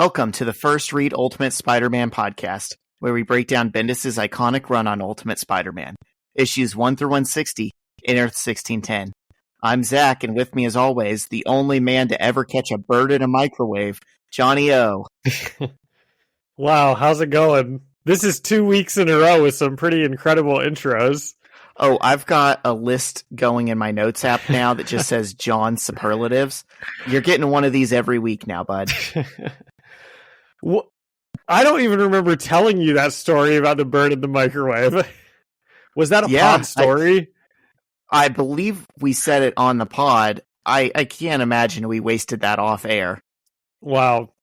Welcome to the First Read Ultimate Spider-Man podcast, where we break down Bendis' iconic run on Ultimate Spider-Man, issues 1 through 160 in Earth 1610. I'm Zach, and with me as always, the only man to ever catch a bird in a microwave, Johnny O. Wow, how's it going? This is 2 weeks in a row with some pretty incredible intros. Oh, I've got a list going in my notes app now that just says John Superlatives. You're getting one of these every week now, bud. Well, I don't even remember telling you that story about the bird in the microwave. Was that a pod story? I believe we said it on the pod. I can't imagine we wasted that off air. Wow.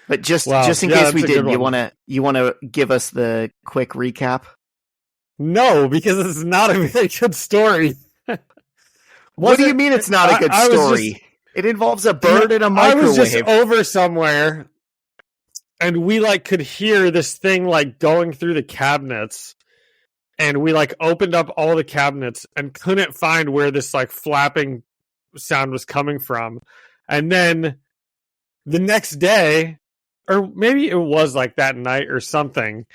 But just in case we did, you want to give us the quick recap? No, because it's not a very good story. What do you mean it's not a good story? It involves a bird in a microwave. I was just over somewhere, and we could hear this thing going through the cabinets, and we opened up all the cabinets and couldn't find where this flapping sound was coming from. And then the next day, or maybe it was that night or something,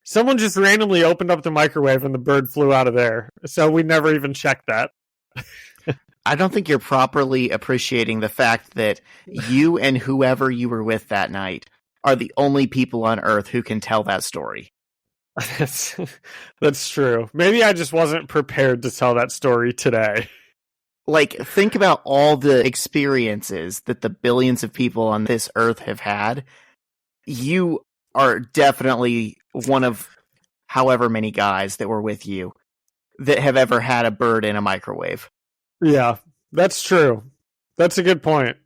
someone just randomly opened up the microwave and the bird flew out of there. So we never even checked that. I don't think you're properly appreciating the fact that you and whoever you were with that night are the only people on Earth who can tell that story. That's true. Maybe I just wasn't prepared to tell that story today. Think about all the experiences that the billions of people on this Earth have had. You are definitely one of however many guys that were with you that have ever had a bird in a microwave. Yeah, that's true. That's a good point.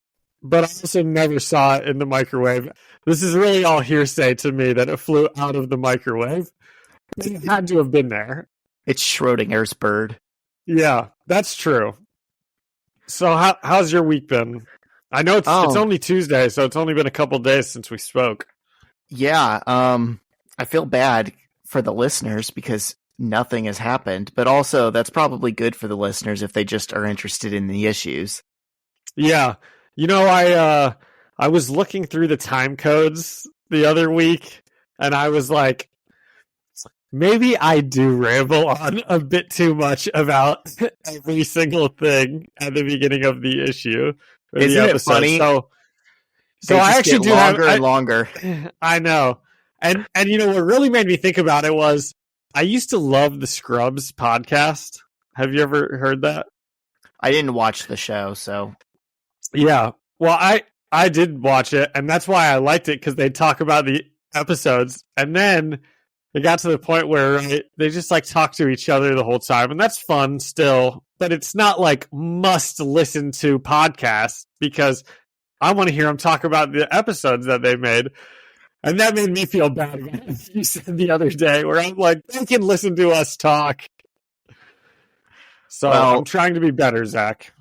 But I also never saw it in the microwave. This is really all hearsay to me that it flew out of the microwave. It had to have been there. It's Schrodinger's bird. Yeah, that's true. So how's your week been? I know it's only Tuesday, so it's only been a couple days since we spoke. Yeah, I feel bad for the listeners because nothing has happened, but also that's probably good for the listeners if they just are interested in the issues. Yeah. I was looking through the time codes the other week, and I was like, maybe I do ramble on a bit too much about every single thing at the beginning of the issue. Isn't it funny? So I actually do longer and longer. I know. And what really made me think about it was I used to love the Scrubs podcast. Have you ever heard that? I didn't watch the show, so. Yeah. Well, I did watch it, and that's why I liked it, because they talk about the episodes, and then it got to the point where they just talk to each other the whole time, and that's fun still, but it's not must listen to podcasts, because I want to hear them talk about the episodes that they made. And that made me feel bad about what you said the other day, where I'm like, they can listen to us talk. So I'm trying to be better, Zach.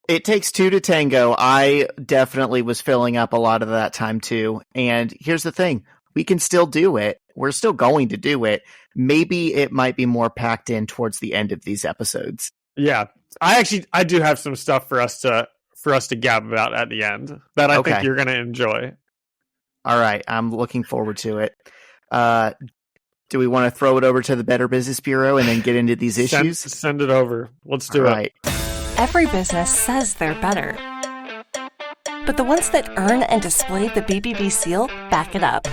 It takes two to tango. I definitely was filling up a lot of that time too. And here's the thing. We can still do it. We're still going to do it. Maybe it might be more packed in towards the end of these episodes. Yeah. I do have some stuff for us to gab about at the end that I think you're going to enjoy. All right. I'm looking forward to it. Do we want to throw it over to the Better Business Bureau and then get into these issues? Send it over. Let's do it. Every business says they're better. But the ones that earn and display the BBB seal back it up.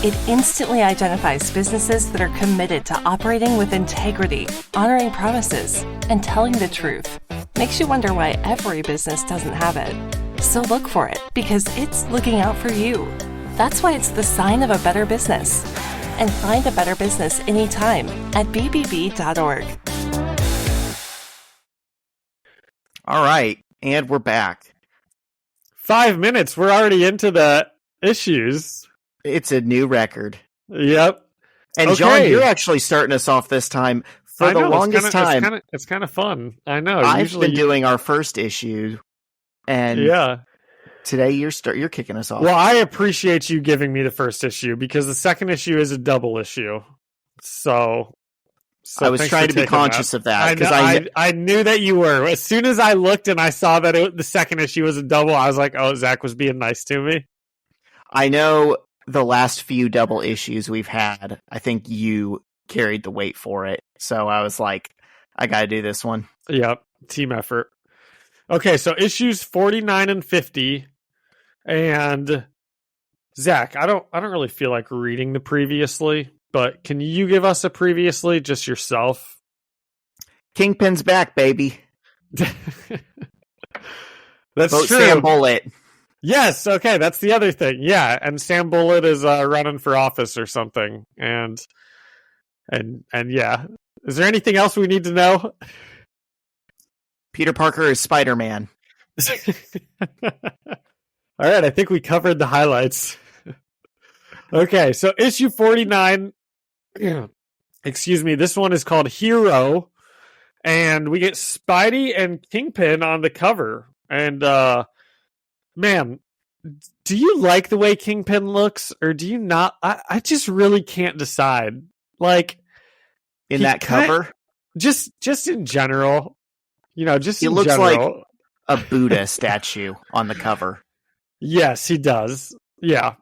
It instantly identifies businesses that are committed to operating with integrity, honoring promises, and telling the truth. Makes you wonder why every business doesn't have it. So look for it, because it's looking out for you. That's why it's the sign of a better business. And find a better business anytime at bbb.org. All right, and we're back. 5 minutes, we're already into the issues. It's a new record. Yep. And okay. John, you're actually starting us off this time. For the longest time. It's kind of fun. I know. I've been doing our first issue. And yeah. Today you're kicking us off. Well, I appreciate you giving me the first issue because the second issue is a double issue. So I was trying to be conscious of that because I knew that you were. As soon as I looked and I saw that the second issue was a double, I was like, "Oh, Zach was being nice to me." I know the last few double issues we've had, I think you carried the weight for it. So I was like, I got to do this one. Yep, team effort. Okay, so issues 49 and 50, and Zach, I don't really feel like reading the previously, but can you give us a previously, just yourself? Kingpin's back, baby. That's Vote true. Sam Bullitt. Yes, okay, that's the other thing. Yeah, and Sam Bullitt is running for office or something, and yeah. Is there anything else we need to know? Peter Parker is Spider-Man. All right, I think we covered the highlights. Okay, so issue 49, excuse me, this one is called Hero, and we get Spidey and Kingpin on the cover. And, man, do you like the way Kingpin looks, or do you not? I just really can't decide. Like, In that cover? Just in general. Just He in looks general. like a Buddha statue on the cover. Yes, he does. Yeah,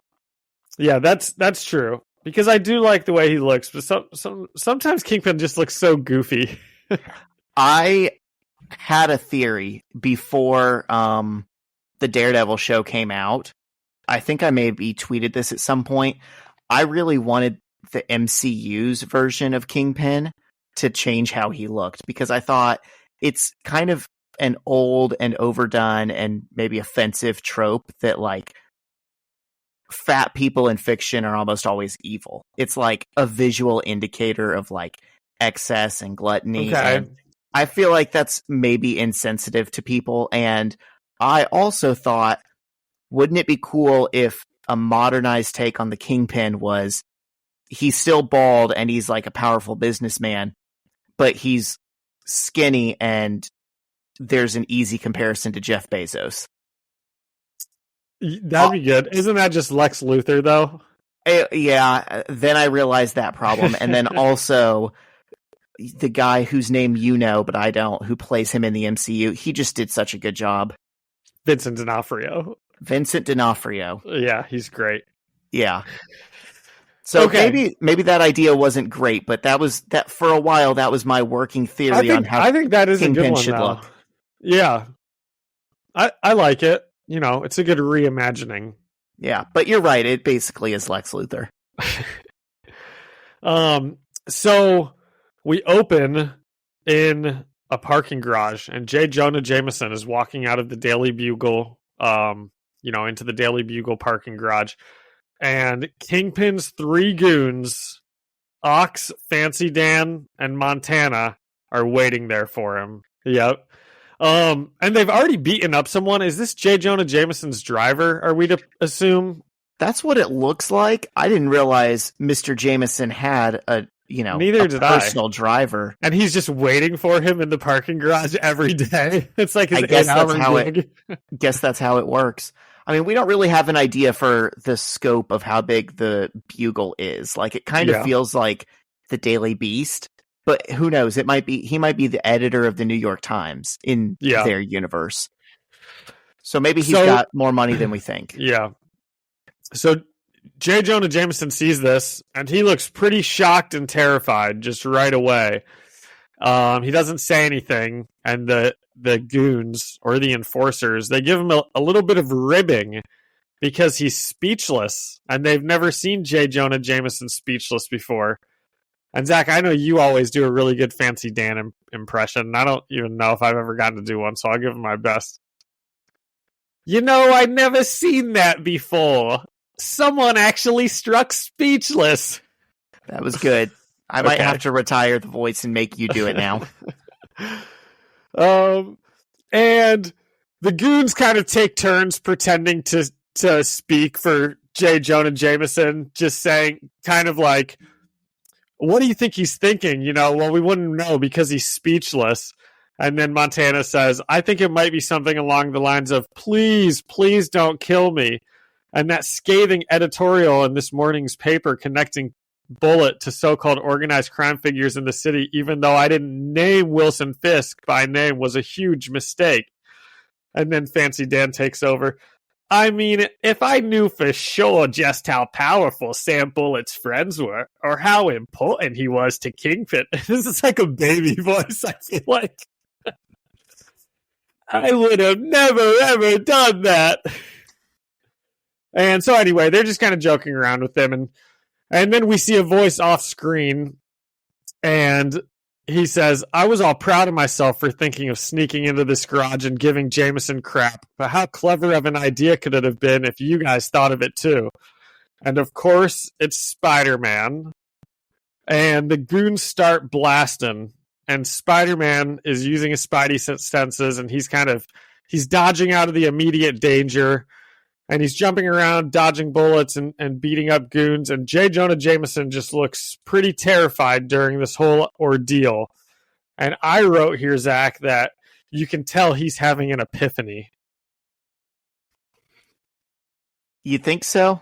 that's true. Because I do like the way he looks, but sometimes Kingpin just looks so goofy. I had a theory before the Daredevil show came out. I think I maybe tweeted this at some point. I really wanted the MCU's version of Kingpin to change how he looked, because I thought it's kind of an old and overdone and maybe offensive trope that like fat people in fiction are almost always evil. It's like a visual indicator of like excess and gluttony. Okay. And I feel like that's maybe insensitive to people. And I also thought, wouldn't it be cool if a modernized take on the Kingpin was he's still bald and he's like a powerful businessman, but he's skinny and there's an easy comparison to Jeff Bezos. That'd be good. Isn't that just Lex Luthor, though? Yeah, then I realized that problem. And then also the guy whose name you know, but I don't, who plays him in the MCU, he just did such a good job. Vincent D'Onofrio. Yeah, he's great. Yeah. So Okay. maybe that idea wasn't great, but that for a while that was my working theory on how I think that is Kingpin a good one, should though. look. Yeah. I like it. It's a good reimagining. Yeah, but you're right. It basically is Lex Luthor. So we open in a parking garage, and J. Jonah Jameson is walking out of the Daily Bugle, into the Daily Bugle parking garage. And Kingpin's three goons, Ox, Fancy Dan, and Montana, are waiting there for him. Yep. And they've already beaten up someone. Is this J. Jonah Jameson's driver, are we to assume? That's what it looks like. I didn't realize Mr. Jameson had a personal driver. And he's just waiting for him in the parking garage every day. It's like his I guess that's 8-hour gig. guess that's how it works. I mean, we don't really have an idea for the scope of how big the Bugle is. Like, it kind of feels like the Daily Beast, but who knows? He might be the editor of the New York Times in their universe. So maybe he's got more money than we think. Yeah. So J. Jonah Jameson sees this, and he looks pretty shocked and terrified just right away. He doesn't say anything, and the goons, or the enforcers, they give him a little bit of ribbing because he's speechless, and they've never seen J. Jonah Jameson speechless before. And Zach, I know you always do a really good Fancy Dan impression. I don't even know if I've ever gotten to do one, so I'll give him my best. I'd never seen that before. Someone actually struck speechless. That was good. I might have to retire the voice and make you do it now. And the goons kind of take turns pretending to speak for J. Jonah Jameson, just saying kind of like, what do you think he's thinking? Well, we wouldn't know because he's speechless. And then Montana says, I think it might be something along the lines of, please don't kill me. And that scathing editorial in this morning's paper connecting Bullet to so-called organized crime figures in the city, even though I didn't name Wilson Fisk by name, was a huge mistake. And then Fancy Dan takes over. I mean, if I knew for sure just how powerful Sam Bullett's friends were, or how important he was to Kingpin, this is like a baby voice, I feel like. I would have never, ever done that. And so anyway, they're just kind of joking around with them. And then we see a voice off screen, and he says, I was all proud of myself for thinking of sneaking into this garage and giving Jameson crap, but how clever of an idea could it have been if you guys thought of it too? And of course, it's Spider-Man. And the goons start blasting, and Spider-Man is using his spidey senses, and he's dodging out of the immediate danger, and he's jumping around, dodging bullets and beating up goons. And J. Jonah Jameson just looks pretty terrified during this whole ordeal. And I wrote here, Zach, that you can tell he's having an epiphany. You think so?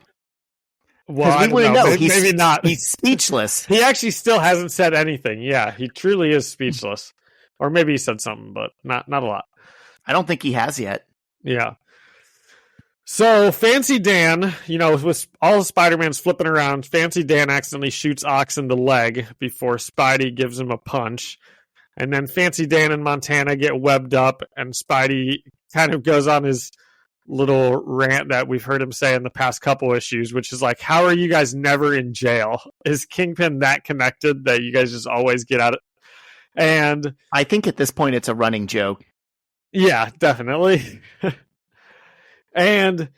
Well, we wouldn't know. Maybe not. He's speechless. He actually still hasn't said anything. Yeah, he truly is speechless. Or maybe he said something, but not a lot. I don't think he has yet. Yeah. So Fancy Dan, with all the Spider-Man's flipping around, Fancy Dan accidentally shoots Ox in the leg before Spidey gives him a punch. And then Fancy Dan and Montana get webbed up, and Spidey kind of goes on his little rant that we've heard him say in the past couple issues, which is like, how are you guys never in jail? Is Kingpin that connected that you guys just always get out of? And I think at this point it's a running joke. Yeah, definitely. And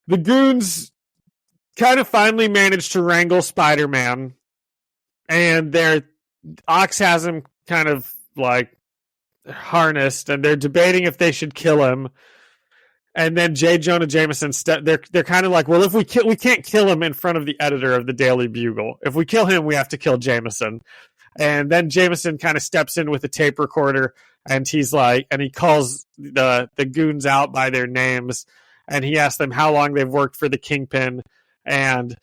the goons kind of finally managed to wrangle Spider-Man, and Ox has him kind of like harnessed, and they're debating if they should kill him. And then J. Jonah Jameson, they're kind of like, well, if we can't kill him in front of the editor of the Daily Bugle. If we kill him, we have to kill Jameson. And then Jameson kind of steps in with a tape recorder, and he's like, and he calls the goons out by their names, and he asks them how long they've worked for the Kingpin. And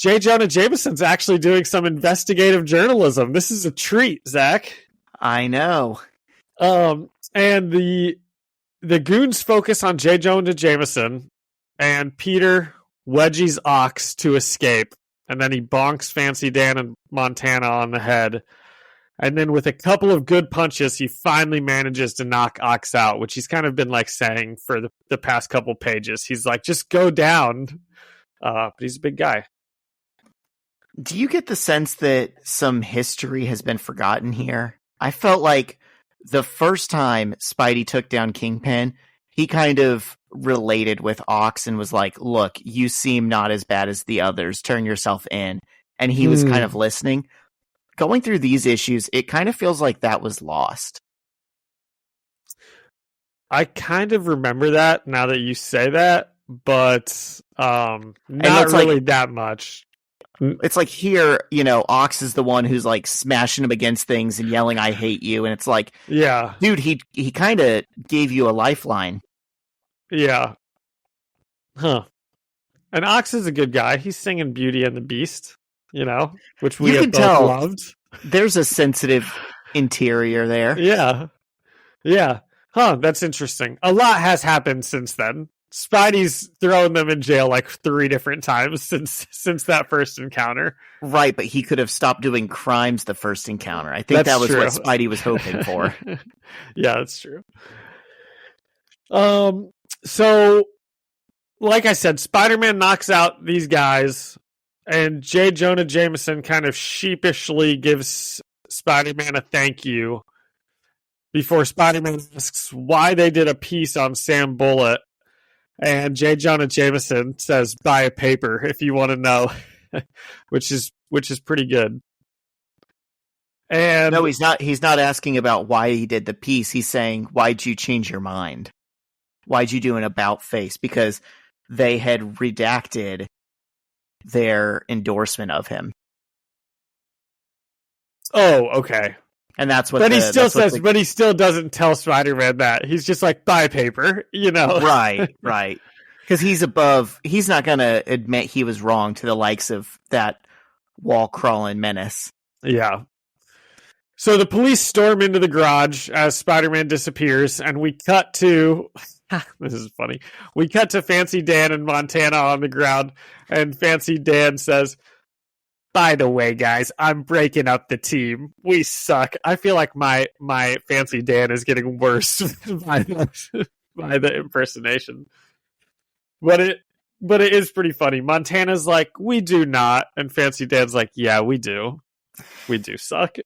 J. Jonah Jameson's actually doing some investigative journalism. This is a treat, Zach. I know. And the goons focus on J. Jonah Jameson, and Peter wedgies Ox to escape, and then he bonks Fancy Dan and Montana on the head. And then with a couple of good punches, he finally manages to knock Ox out, which he's kind of been like saying for the past couple pages. He's like, just go down. But he's a big guy. Do you get the sense that some history has been forgotten here? I felt like the first time Spidey took down Kingpin, he kind of related with Ox and was like, look, you seem not as bad as the others. Turn yourself in. And he was kind of listening. Going through these issues, it kind of feels like that was lost. I kind of remember that now that you say that, but not really like, that much. It's like here, Ox is the one who's like smashing him against things and yelling, I hate you. And it's like, yeah, dude, he kind of gave you a lifeline. Yeah. Huh. And Ox is a good guy. He's singing Beauty and the Beast, which we have both loved. There's a sensitive interior there. Yeah. Yeah. Huh, that's interesting. A lot has happened since then. Spidey's thrown them in jail like 3 different times since that first encounter. Right, but he could have stopped doing crimes the first encounter. I think that was true. What Spidey was hoping for. Yeah, that's true. So, like I said, Spider-Man knocks out these guys, and J. Jonah Jameson kind of sheepishly gives Spider-Man a thank you before Spider-Man asks why they did a piece on Sam Bullitt. And J. Jonah Jameson says, buy a paper if you want to know, which is pretty good. And no, he's not asking about why he did the piece. He's saying, why'd you change your mind? Why'd you do an about face? Because they had redacted their endorsement of him. Oh, okay. And that's what. But he still says, but he still doesn't tell Spider-Man that. He's just like, buy paper, Right. Because he's above. He's not going to admit he was wrong to the likes of that wall crawling menace. Yeah. So the police storm into the garage as Spider-Man disappears, and we cut to This is funny. We cut to Fancy Dan in Montana on the ground, and Fancy Dan says, "By the way, guys, I'm breaking up the team. We suck." I feel like my Fancy Dan is getting worse by the impersonation. But it is pretty funny. Montana's like, "We do not," and Fancy Dan's like, "Yeah, we do. We do suck."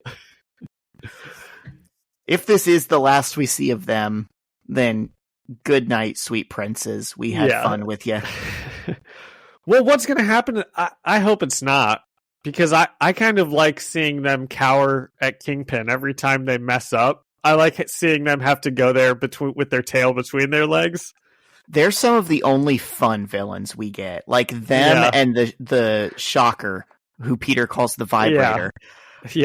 If this is the last we see of them, then good night, sweet princes. We had fun with you. Well, what's going to happen? I hope it's not, because I kind of like seeing them cower at Kingpin every time they mess up. I like seeing them have to go there with their tail between their legs. They're some of the only fun villains we get, like them and the Shocker, who Peter calls the Vibrator.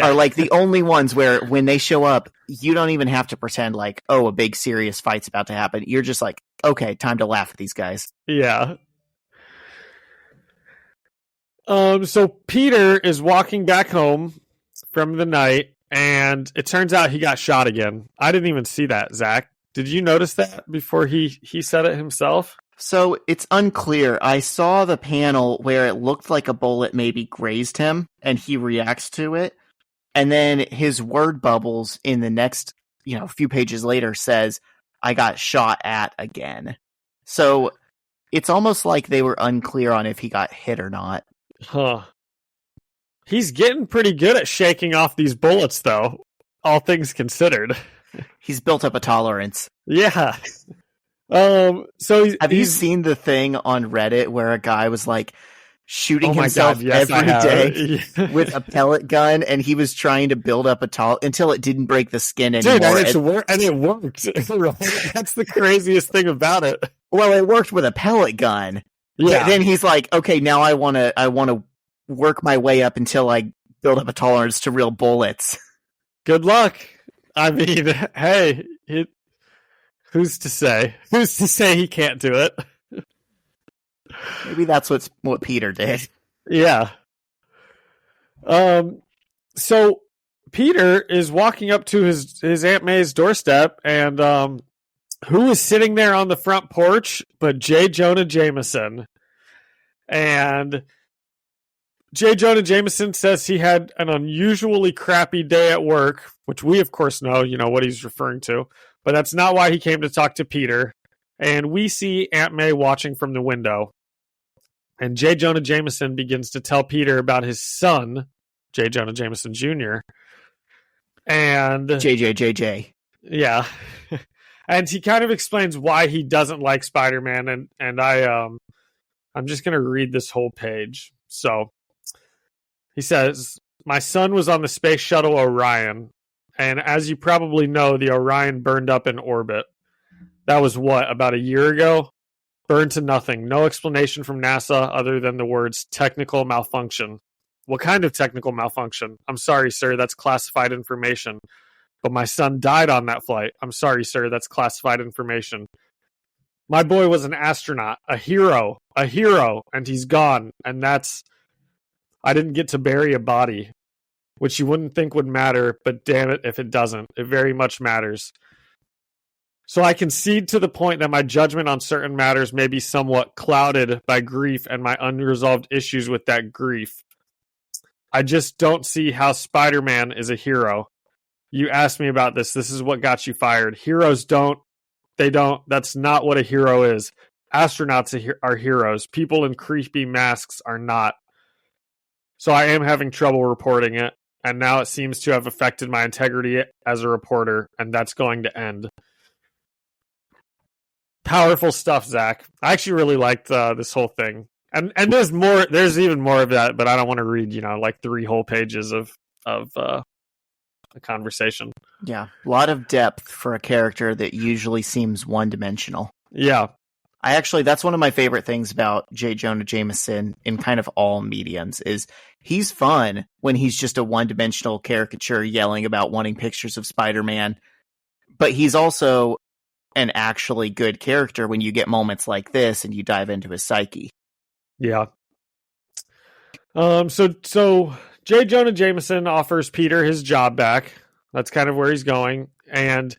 Are like the only ones where when they show up, you don't even have to pretend like, oh, a big serious fight's about to happen. You're just like, okay, time to laugh at these guys. Yeah. So Peter is walking back home from the night, and it turns out he got shot again. I didn't even see that, Zach. Did you notice that before he said it himself? So it's unclear. I saw the panel where it looked like a bullet maybe grazed him, and he reacts to it. And then his word bubbles in the next, few pages later says, "I got shot at again." So it's almost like they were unclear on if he got hit or not. Huh. He's getting pretty good at shaking off these bullets, though, all things considered. He's built up a tolerance. Yeah. Have you seen the thing on Reddit where a guy was like shooting himself every day with a pellet gun, and he was trying to build up until it didn't break the skin anymore? Dude, and it worked. That's the craziest thing about it. Well, it worked with a pellet gun. Yeah. Then he's like, okay, now I want to work my way up until I build up a tolerance to real bullets. Good luck. I mean, hey, who's to say? Who's to say he can't do it? Maybe that's what Peter did. Yeah. So Peter is walking up to his Aunt May's doorstep, and who is sitting there on the front porch but J. Jonah Jameson? And J. Jonah Jameson says he had an unusually crappy day at work, which we of course know what he's referring to, but that's not why he came to talk to Peter. And we see Aunt May watching from the window. And J. Jonah Jameson begins to tell Peter about his son, J. Jonah Jameson Jr. And JJ. Yeah. And he kind of explains why he doesn't like Spider-Man, and I'm just going to read this whole page. So he says, "My son was on the space shuttle Orion, and as you probably know, the Orion burned up in orbit. That was about a year ago? Burned to nothing. No explanation from NASA other than the words technical malfunction. What kind of technical malfunction? I'm sorry, sir, that's classified information. But my son died on that flight. I'm sorry, sir, that's classified information. My boy was an astronaut, a hero, and he's gone. And I didn't get to bury a body, which you wouldn't think would matter, but damn it if it doesn't. It very much matters. So I concede to the point that my judgment on certain matters may be somewhat clouded by grief and my unresolved issues with that grief. I just don't see how Spider-Man is a hero. You asked me about this. This is what got you fired. Heroes don't. That's not what a hero is. Astronauts are heroes. People in creepy masks are not. So I am having trouble reporting it, and now it seems to have affected my integrity as a reporter, and that's going to end." Powerful stuff, Zach. I actually really liked this whole thing, and there's more. There's even more of that, but I don't want to read like 3 whole pages of a conversation. Yeah, a lot of depth for a character that usually seems one-dimensional. Yeah, that's one of my favorite things about J. Jonah Jameson in kind of all mediums is he's fun when he's just a one-dimensional caricature yelling about wanting pictures of Spider-Man, but he's also an actually good character when you get moments like this and you dive into his psyche. Yeah. So J. Jonah Jameson offers Peter his job back. That's kind of where he's going. And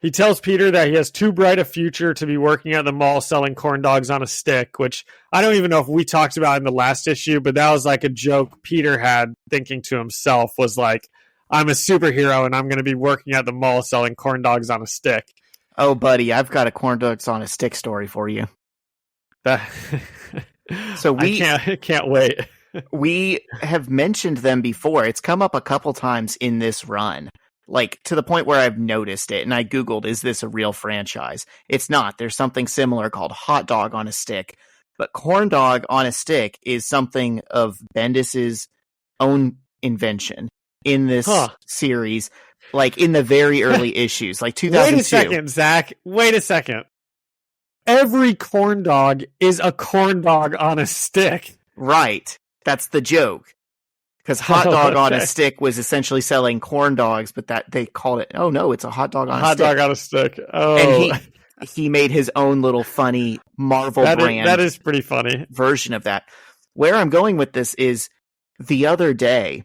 He tells Peter that he has too bright a future to be working at the mall selling corn dogs on a stick, which I don't even know if we talked about in the last issue, but that was like a joke Peter had thinking to himself, was like, I'm a superhero and I'm going to be working at the mall selling corn dogs on a stick. Oh, buddy, I've got a corn dogs on a stick story for you. So I can't wait. We have mentioned them before. It's come up a couple times in this run. Like, to the point where I've noticed it, and I Googled, is this a real franchise? It's not. There's something similar called Hot Dog on a Stick. But Corn Dog on a Stick is something of Bendis's own invention in this series, like in the very early issues, like 2002. Wait a second, Zach. Wait a second. Every corn dog is a corn dog on a stick. Right. That's the joke. Because Hot Dog on a Stick was essentially selling corn dogs, but that they called it, oh no, it's a hot dog on a stick. Hot dog on a stick. Oh. And he made his own little funny Marvel brand. That is pretty funny. Version of that. Where I'm going with this is the other day,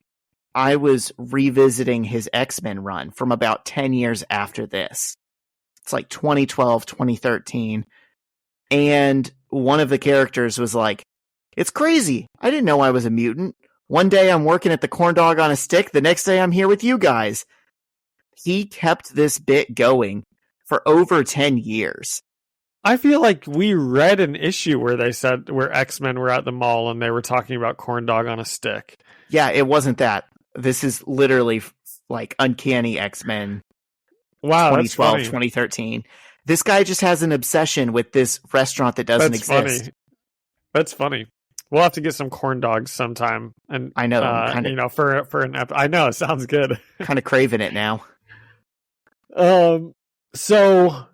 I was revisiting his X-Men run from about 10 years after this. It's like 2012, 2013. And one of the characters was like, it's crazy. I didn't know I was a mutant. One day I'm working at the Corn Dog on a Stick. The next day I'm here with you guys. He kept this bit going for over 10 years. I feel like we read an issue where they said where X-Men were at the mall and they were talking about Corn Dog on a Stick. Yeah, it wasn't that. This is literally like Uncanny X-Men. Wow, 2012, 2013. This guy just has an obsession with this restaurant that doesn't exist. Funny. That's funny. We'll have to get some corn dogs sometime, and I know, for an episode. I know, it sounds good. Kind of craving it now. So,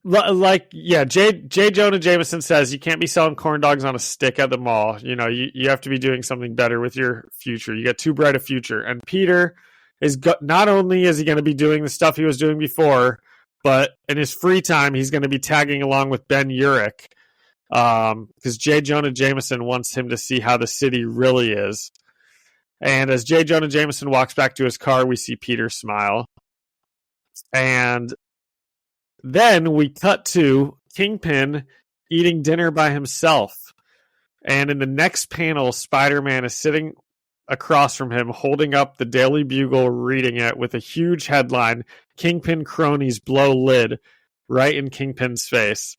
like, yeah, J. Jonah Jameson says you can't be selling corn dogs on a stick at the mall. You know, you have to be doing something better with your future. You got too bright a future. And Peter is not only is he going to be doing the stuff he was doing before, but in his free time, he's going to be tagging along with Ben Urich. Because J. Jonah Jameson wants him to see how the city really is. And as J. Jonah Jameson walks back to his car, we see Peter smile. And then we cut to Kingpin eating dinner by himself. And in the next panel, Spider-Man is sitting across from him, holding up the Daily Bugle, reading it with a huge headline, Kingpin cronies blow lid, right in Kingpin's face.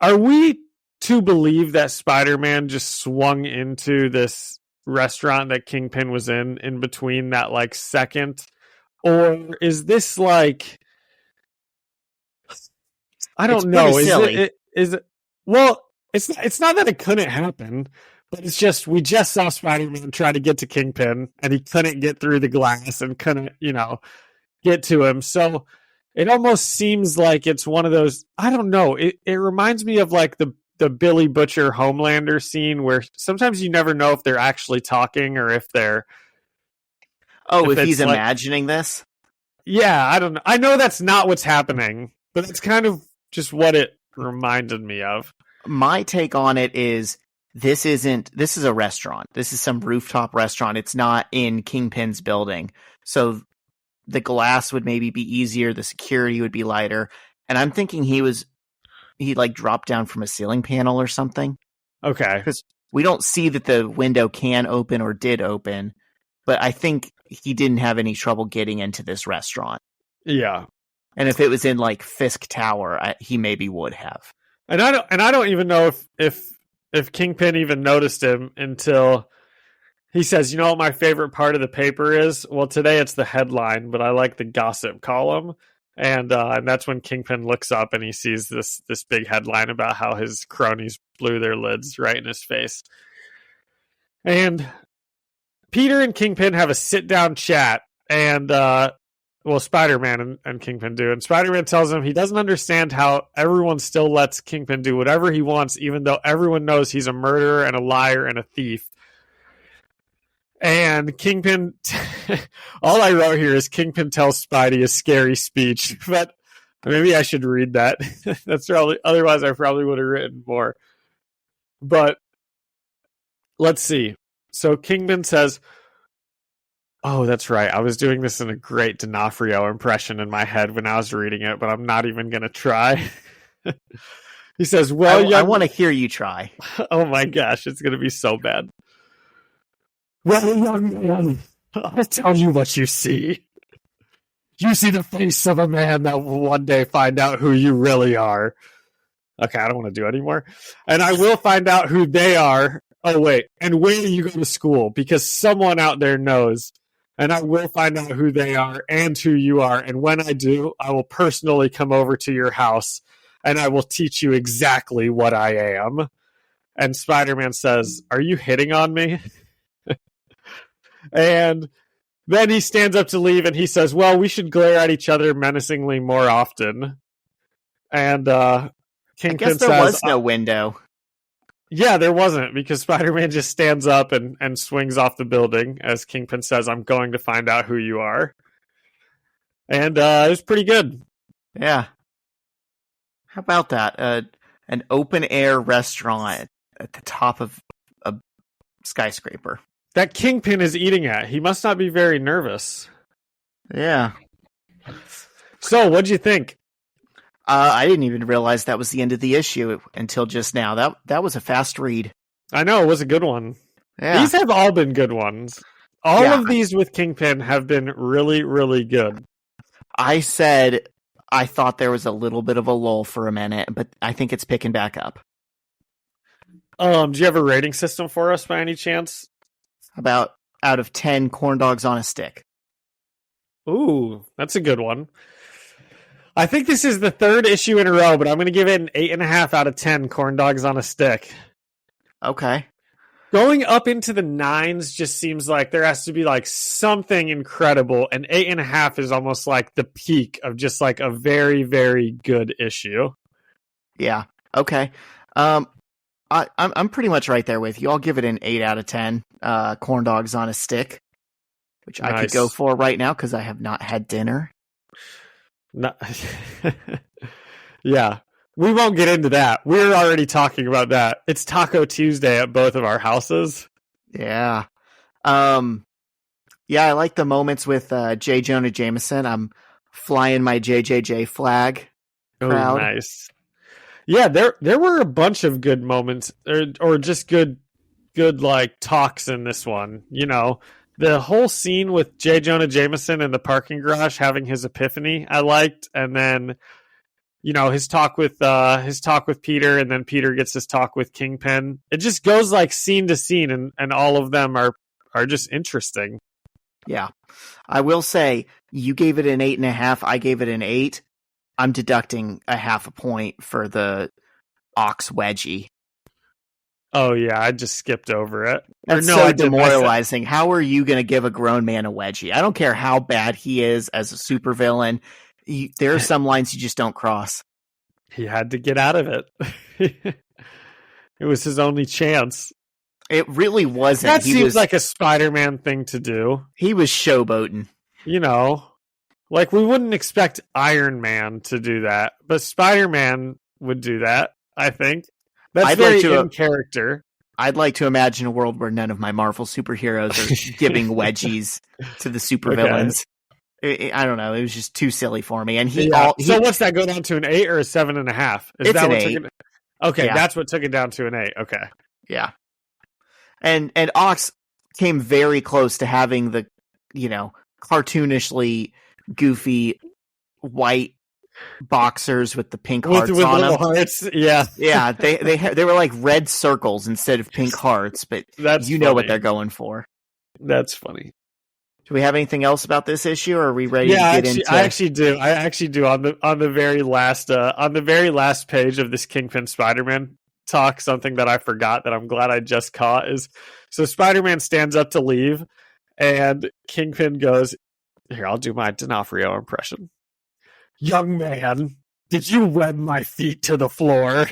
Are we to believe that Spider-Man just swung into this restaurant that Kingpin was in between that like second? Or is this like, I don't know. Is it well, it's not that it couldn't happen, but it's just, we just saw Spider-Man try to get to Kingpin and he couldn't get through the glass and couldn't, get to him. So it almost seems like it's one of those, I don't know. It reminds me of like the Billy Butcher Homelander scene where sometimes you never know if they're actually talking or if they're... Oh, if he's like, imagining this? Yeah, I don't know. I know that's not what's happening, but it's kind of just what it reminded me of. My take on it is this is a restaurant. This is some rooftop restaurant. It's not in Kingpin's building. So the glass would maybe be easier. The security would be lighter. And I'm thinking he like dropped down from a ceiling panel or something. Okay. Because we don't see that the window can open or did open, but I think he didn't have any trouble getting into this restaurant. Yeah. And if it was in like Fisk Tower, he maybe would have. And I don't even know if Kingpin even noticed him until he says, you know what my favorite part of the paper is? Well, today it's the headline, but I like the gossip column. And that's when Kingpin looks up and he sees this big headline about how his cronies blew their lids right in his face. And Peter and Kingpin have a sit-down chat, and Spider-Man and Kingpin do. And Spider-Man tells him he doesn't understand how everyone still lets Kingpin do whatever he wants, even though everyone knows he's a murderer and a liar and a thief. And Kingpin, all I wrote here is Kingpin tells Spidey a scary speech, but maybe I should read that. That's probably, otherwise I probably would have written more. But let's see. So Kingpin says, Oh, that's right. I was doing this in a great D'Onofrio impression in my head when I was reading it, but I'm not even going to try. He says, well, I want to hear you try. Oh my gosh, it's going to be so bad. Well, young man, I'll tell you what you see. You see the face of a man that will one day find out who you really are. Okay, I don't want to do it anymore. And I will find out who they are. Oh, wait. And where you go to school, because someone out there knows. And I will find out who they are and who you are. And when I do, I will personally come over to your house and I will teach you exactly what I am. And Spider-Man says, are you hitting on me? And then he stands up to leave and he says, well, we should glare at each other menacingly more often. And Kingpin I guess there was no window. Yeah, there wasn't, because Spider-Man just stands up and swings off the building as Kingpin says, I'm going to find out who you are. And it was pretty good. Yeah. How about that? An open-air restaurant at the top of a skyscraper. That Kingpin is eating at. He must not be very nervous. Yeah. So, what'd you think? I didn't even realize that was the end of the issue until just now. That was a fast read. I know, it was a good one. Yeah. These have all been good ones. All of these with Kingpin have been really, really good. I said I thought there was a little bit of a lull for a minute, but I think it's picking back up. Do you have a rating system for us by any chance? About out of 10 corn dogs on a stick. Ooh, that's a good one. I think this is the third issue in a row, but I'm going to give it an 8.5 out of 10 corn dogs on a stick. Okay. Going up into the 9s just seems like there has to be like something incredible, and 8.5 is almost like the peak of just like a very, very good issue. Yeah. Okay. I'm pretty much right there with you. I'll give it an 8 out of 10 corn dogs on a stick, which I could go for right now because I have not had dinner. Yeah, we won't get into that. We're already talking about that. It's Taco Tuesday at both of our houses. Yeah. Yeah, I like the moments with J. Jonah Jameson. I'm flying my JJJ flag. Proud. Oh, nice. Yeah, there were a bunch of good moments, or just good like talks in this one. You know, the whole scene with J. Jonah Jameson in the parking garage having his epiphany, I liked, and then you know his talk with Peter, and then Peter gets his talk with Kingpin. It just goes like scene to scene, and all of them are just interesting. Yeah, I will say you gave it an 8.5. I gave it an 8. I'm deducting a 0.5 point for the Ox wedgie. Oh yeah, I just skipped over it. That's so demoralizing. How are you going to give a grown man a wedgie? I don't care how bad he is as a supervillain. There are some lines you just don't cross. He had to get out of it. It was his only chance. It really wasn't. That seems like a Spider-Man thing to do. He was showboating. You know, like we wouldn't expect Iron Man to do that, but Spider-Man would do that, I think. That's very in character. I'd like to imagine a world where none of my Marvel superheroes are giving wedgies to the supervillains. Okay. I don't know. It was just too silly for me. And so what's that go down to, an 8 or a 7.5? It's that an 8. Okay, yeah. That's what took it down to an 8. Okay. Yeah. And Ox came very close to having the, you know, cartoonishly goofy white boxers with the pink hearts with on them. Hearts. Yeah. Yeah, they were like red circles instead of pink hearts, but that's know what they're going for. That's funny. Do we have anything else about this issue, or are we ready to get into? I actually do. On the very last page of this Kingpin Spider-Man talk, something that I forgot that I'm glad I just caught is, so Spider-Man stands up to leave, and Kingpin goes, "Here, I'll do my D'Onofrio impression. Young man, did you wed my feet to the floor?"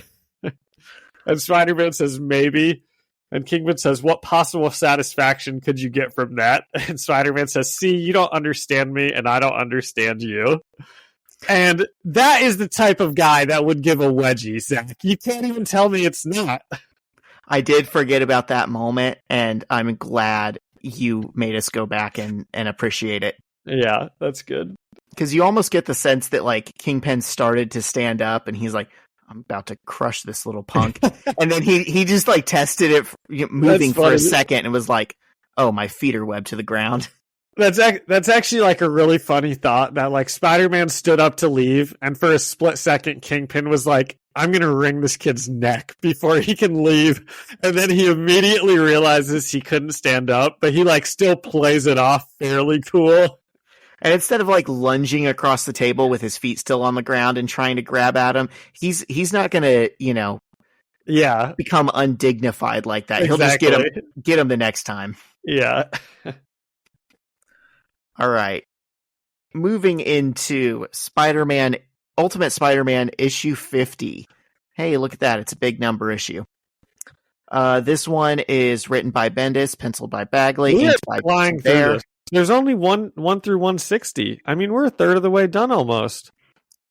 And Spider-Man says, "Maybe." And Kingpin says, "What possible satisfaction could you get from that?" And Spider-Man says, "See, you don't understand me, and I don't understand you." And that is the type of guy that would give a wedgie, Zach. You can't even tell me it's not. I did forget about that moment, and I'm glad you made us go back and appreciate it. Yeah, that's good. Because you almost get the sense that like Kingpin started to stand up and he's like, I'm about to crush this little punk. And then he just like tested it moving for a second and was like, oh, my feet are webbed to the ground. That's actually like a really funny thought that like Spider-Man stood up to leave, and for a split second Kingpin was like, I'm going to wring this kid's neck before he can leave. And then he immediately realizes he couldn't stand up, but he like still plays it off fairly cool. And instead of like lunging across the table with his feet still on the ground and trying to grab at him, he's not going to, become undignified like that. Exactly. He'll just get him the next time. Yeah. All right. Moving into Spider-Man, Ultimate Spider-Man issue 50. Hey, look at that. It's a big number issue. This one is written by Bendis, penciled by Bagley, inked by Bear. There's only one through 160. I mean, we're a third of the way done almost.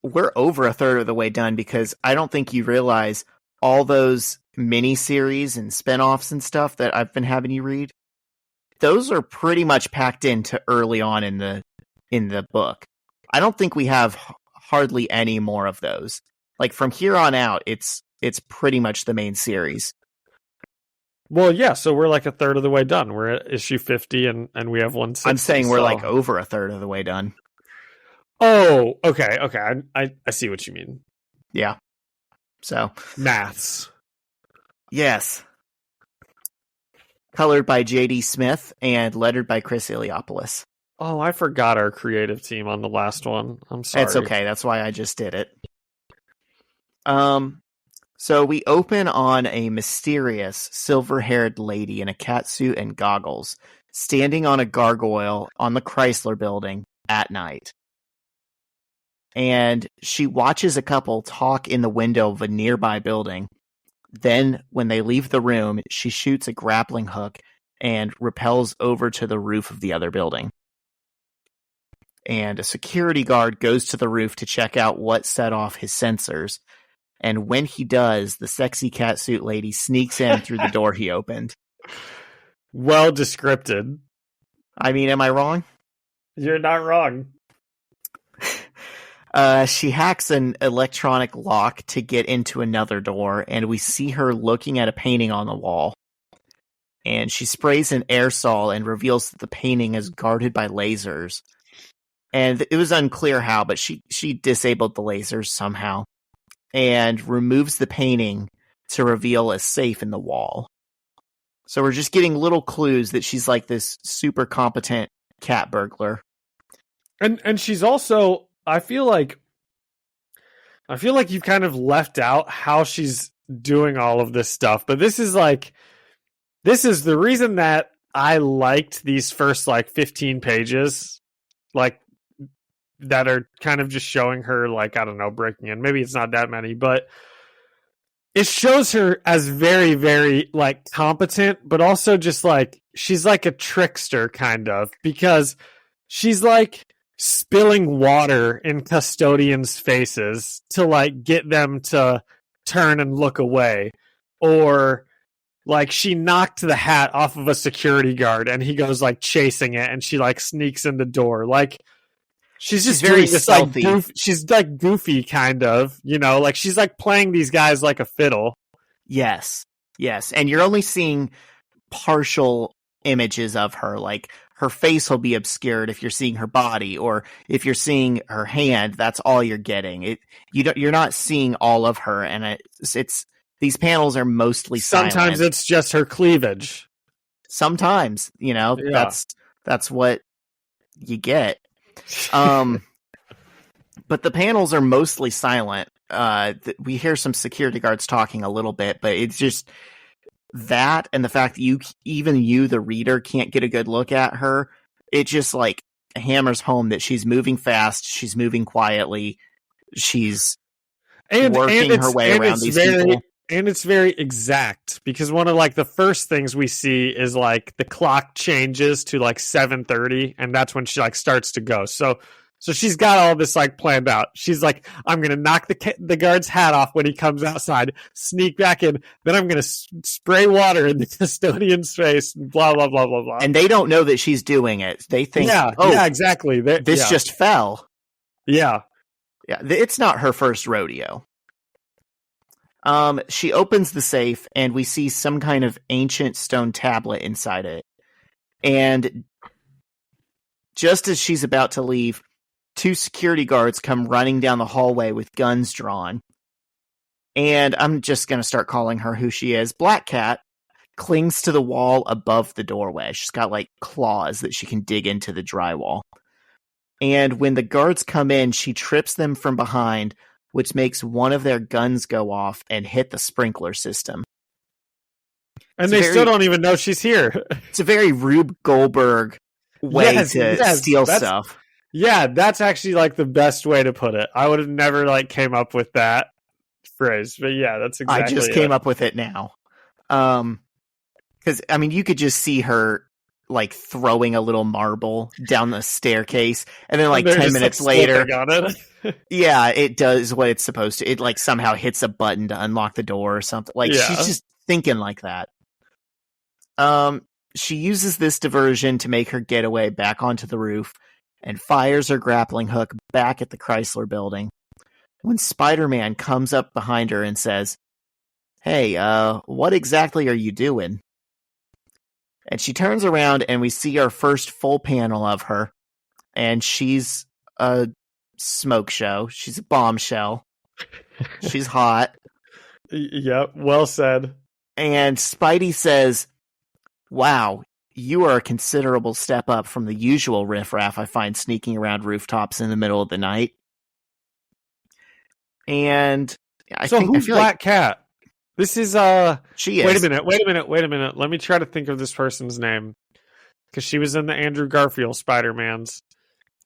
We're over a third of the way done because I don't think you realize all those mini-series and spinoffs and stuff that I've been having you read. Those are pretty much packed into early on in the book. I don't think we have hardly any more of those. Like from here on out, it's pretty much the main series. Well, yeah, so we're like a third of the way done. We're at issue 50 and we have 160. I'm saying we're like over a third of the way done. Oh, okay. I see what you mean. Yeah. So maths. Yes. Colored by J.D. Smith and lettered by Chris Iliopoulos. Oh, I forgot our creative team on the last one. I'm sorry. It's okay. That's why I just did it. So we open on a mysterious silver-haired lady in a catsuit and goggles, standing on a gargoyle on the Chrysler Building at night. And she watches a couple talk in the window of a nearby building. Then, when they leave the room, she shoots a grappling hook and rappels over to the roof of the other building. And a security guard goes to the roof to check out what set off his sensors. And when he does, the sexy catsuit lady sneaks in through the door he opened. Well descripted. I mean, am I wrong? You're not wrong. She hacks an electronic lock to get into another door, and we see her looking at a painting on the wall. And she sprays an aerosol and reveals that the painting is guarded by lasers. And it was unclear how, but she disabled the lasers somehow. And removes the painting to reveal a safe in the wall. So we're just getting little clues that she's like this super competent cat burglar. And she's also, I feel like you've kind of left out how she's doing all of this stuff. But this is the reason that I liked these first like 15 pages, like that are kind of just showing her like, I don't know, breaking in. Maybe it's not that many, but it shows her as very, very like competent, but also just like she's like a trickster kind of, because she's like spilling water in custodians' faces to like get them to turn and look away, or like she knocked the hat off of a security guard and he goes like chasing it and she like sneaks in the door. Like she's just very doing this stealthy. like she's like goofy kind of, like she's like playing these guys like a fiddle. Yes. And you're only seeing partial images of her. Like her face will be obscured if you're seeing her body, or if you're seeing her hand, that's all you're getting. You're not seeing all of her, and it's these panels are mostly silent. Sometimes it's just her cleavage. Sometimes, that's what you get. But the panels are mostly silent. We hear some security guards talking a little bit, but it's just that, and the fact that you, the reader, can't get a good look at her. It just like hammers home that she's moving fast, she's moving quietly, she's working her way around these people. And it's very exact, because one of like the first things we see is like the clock changes to like 7:30, and that's when she like starts to go. So So she's got all this like planned out. She's like, I'm going to knock the guard's hat off when he comes outside, sneak back in. Then I'm going to spray water in the custodian's face, blah, blah, blah, blah, blah. And they don't know that she's doing it. They think, yeah, exactly. This just fell. Yeah. Yeah. It's not her first rodeo. She opens the safe and we see some kind of ancient stone tablet inside it. And just as she's about to leave, 2 security guards come running down the hallway with guns drawn. And I'm just going to start calling her who she is. Black Cat clings to the wall above the doorway. She's got like claws that she can dig into the drywall. And when the guards come in, she trips them from behind, which makes one of their guns go off and hit the sprinkler system. And they still don't even know she's here. It's a very Rube Goldberg way to steal stuff. Yeah, that's actually like the best way to put it. I would have never like came up with that phrase, but yeah, that's exactly I just came up with it now. Because, I mean, you could just see her like throwing a little marble down the staircase, and then like 10 minutes later, yeah, it does what it's supposed to. It like somehow hits a button to unlock the door or something. Like she's just thinking like that. She uses this diversion to make her getaway back onto the roof and fires her grappling hook back at the Chrysler building. When Spider-Man comes up behind her and says, "Hey, what exactly are you doing?" And she turns around and we see our first full panel of her. And she's a smoke show. She's a bombshell. She's hot. Yep, well said. And Spidey says, "Wow, you are a considerable step up from the usual riffraff I find sneaking around rooftops in the middle of the night." And I feel Black like Cat? This is she is. Wait a minute. Let me try to think of this person's name, because she was in the Andrew Garfield Spider-Mans.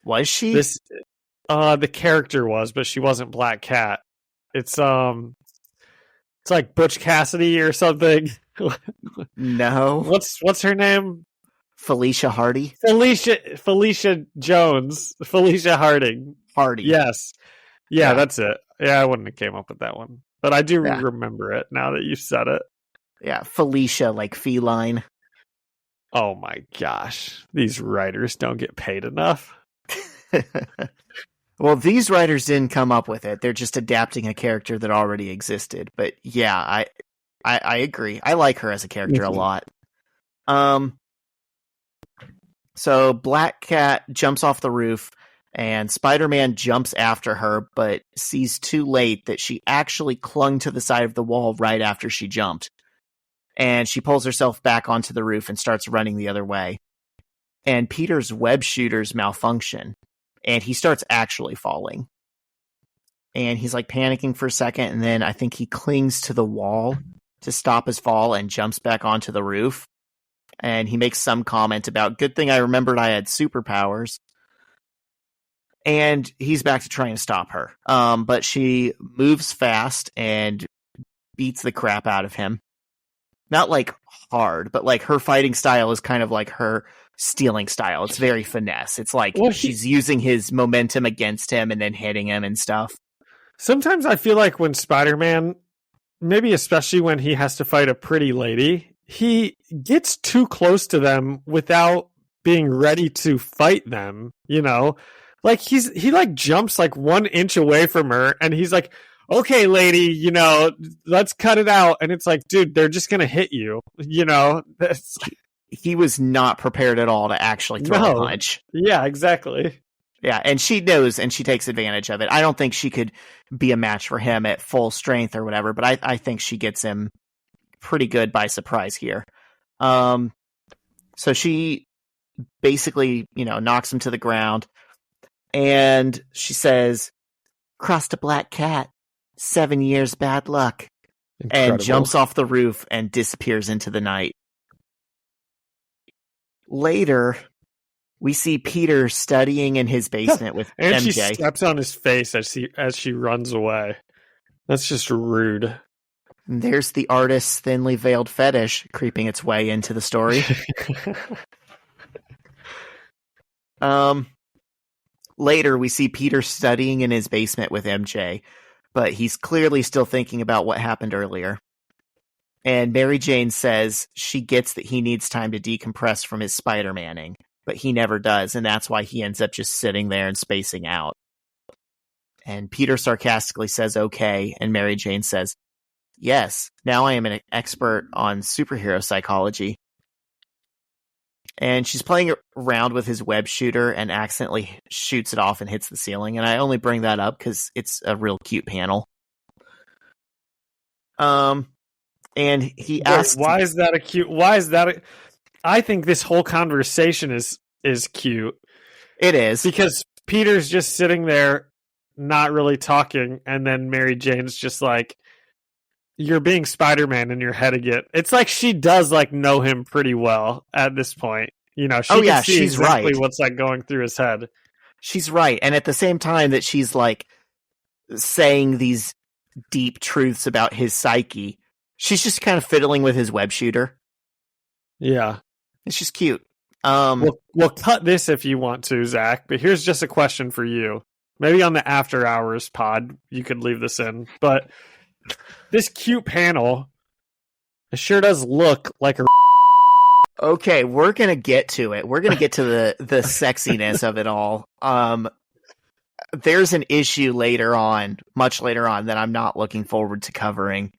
Was she? The character was, but she wasn't Black Cat. It's like Butch Cassidy or something. No. What's her name? Felicia Hardy. Felicia Jones. Felicia Harding. Hardy. Yes. Yeah, that's it. Yeah, I wouldn't have came up with that one. But I do remember it now that you said it. Yeah, Felicia, like feline. Oh my gosh. These writers don't get paid enough. Well, these writers didn't come up with it. They're just adapting a character that already existed. But yeah, I agree. I like her as a character a lot. So Black Cat jumps off the roof, and Spider-Man jumps after her, but sees too late that she actually clung to the side of the wall right after she jumped. And she pulls herself back onto the roof and starts running the other way. And Peter's web shooters malfunction, and he starts actually falling. And he's like panicking for a second, and then I think he clings to the wall to stop his fall and jumps back onto the roof. And he makes some comment about, "Good thing I remembered I had superpowers." And he's back to trying to stop her. But she moves fast and beats the crap out of him. Not like hard, but like her fighting style is kind of like her stealing style. It's very finesse. It's like she's using his momentum against him and then hitting him and stuff. Sometimes I feel like when Spider-Man, maybe especially when he has to fight a pretty lady, he gets too close to them without being ready to fight them, you know? Like he like jumps like 1 inch away from her and he's like, "Okay, lady, you know, let's cut it out." And it's like, dude, they're just going to hit you, you know? He was not prepared at all to actually throw a punch. Yeah, exactly. Yeah, and she knows and she takes advantage of it. I don't think she could be a match for him at full strength or whatever, but I think she gets him pretty good by surprise here. So she basically, you know, knocks him to the ground. And she says, "Crossed a Black Cat, 7 years bad luck." Incredible. And jumps off the roof and disappears into the night. Later, we see Peter studying in his basement with and MJ. She steps on his face as she runs away. That's just rude. And there's the artist's thinly veiled fetish creeping its way into the story. Later, we see Peter studying in his basement with MJ, but he's clearly still thinking about what happened earlier. And Mary Jane says she gets that he needs time to decompress from his Spider-Manning, but he never does, and that's why he ends up just sitting there and spacing out. And Peter sarcastically says, okay, and Mary Jane says, yes, now I am an expert on superhero psychology. And she's playing around with his web shooter and accidentally shoots it off and hits the ceiling. And I only bring that up because it's a real cute panel. And he asks, why is that a cute? Why is that? I think this whole conversation is cute. It is because Peter's just sitting there, not really talking, and then Mary Jane's just like, "You're being Spider-Man in your head again." It's like she does like know him pretty well at this point. You know, she can see she's exactly right. what's like going through his head. She's right, and at the same time that she's like saying these deep truths about his psyche, she's just kind of fiddling with his web shooter. Yeah. It's just cute. We'll cut this if you want to, Zach, but here's just a question for you. Maybe on the after hours pod, you could leave this in. But this cute panel, it sure does look like a... Okay, we're going to get to it. We're going to get to the sexiness of it all. There's an issue later on, much later on, that I'm not looking forward to covering.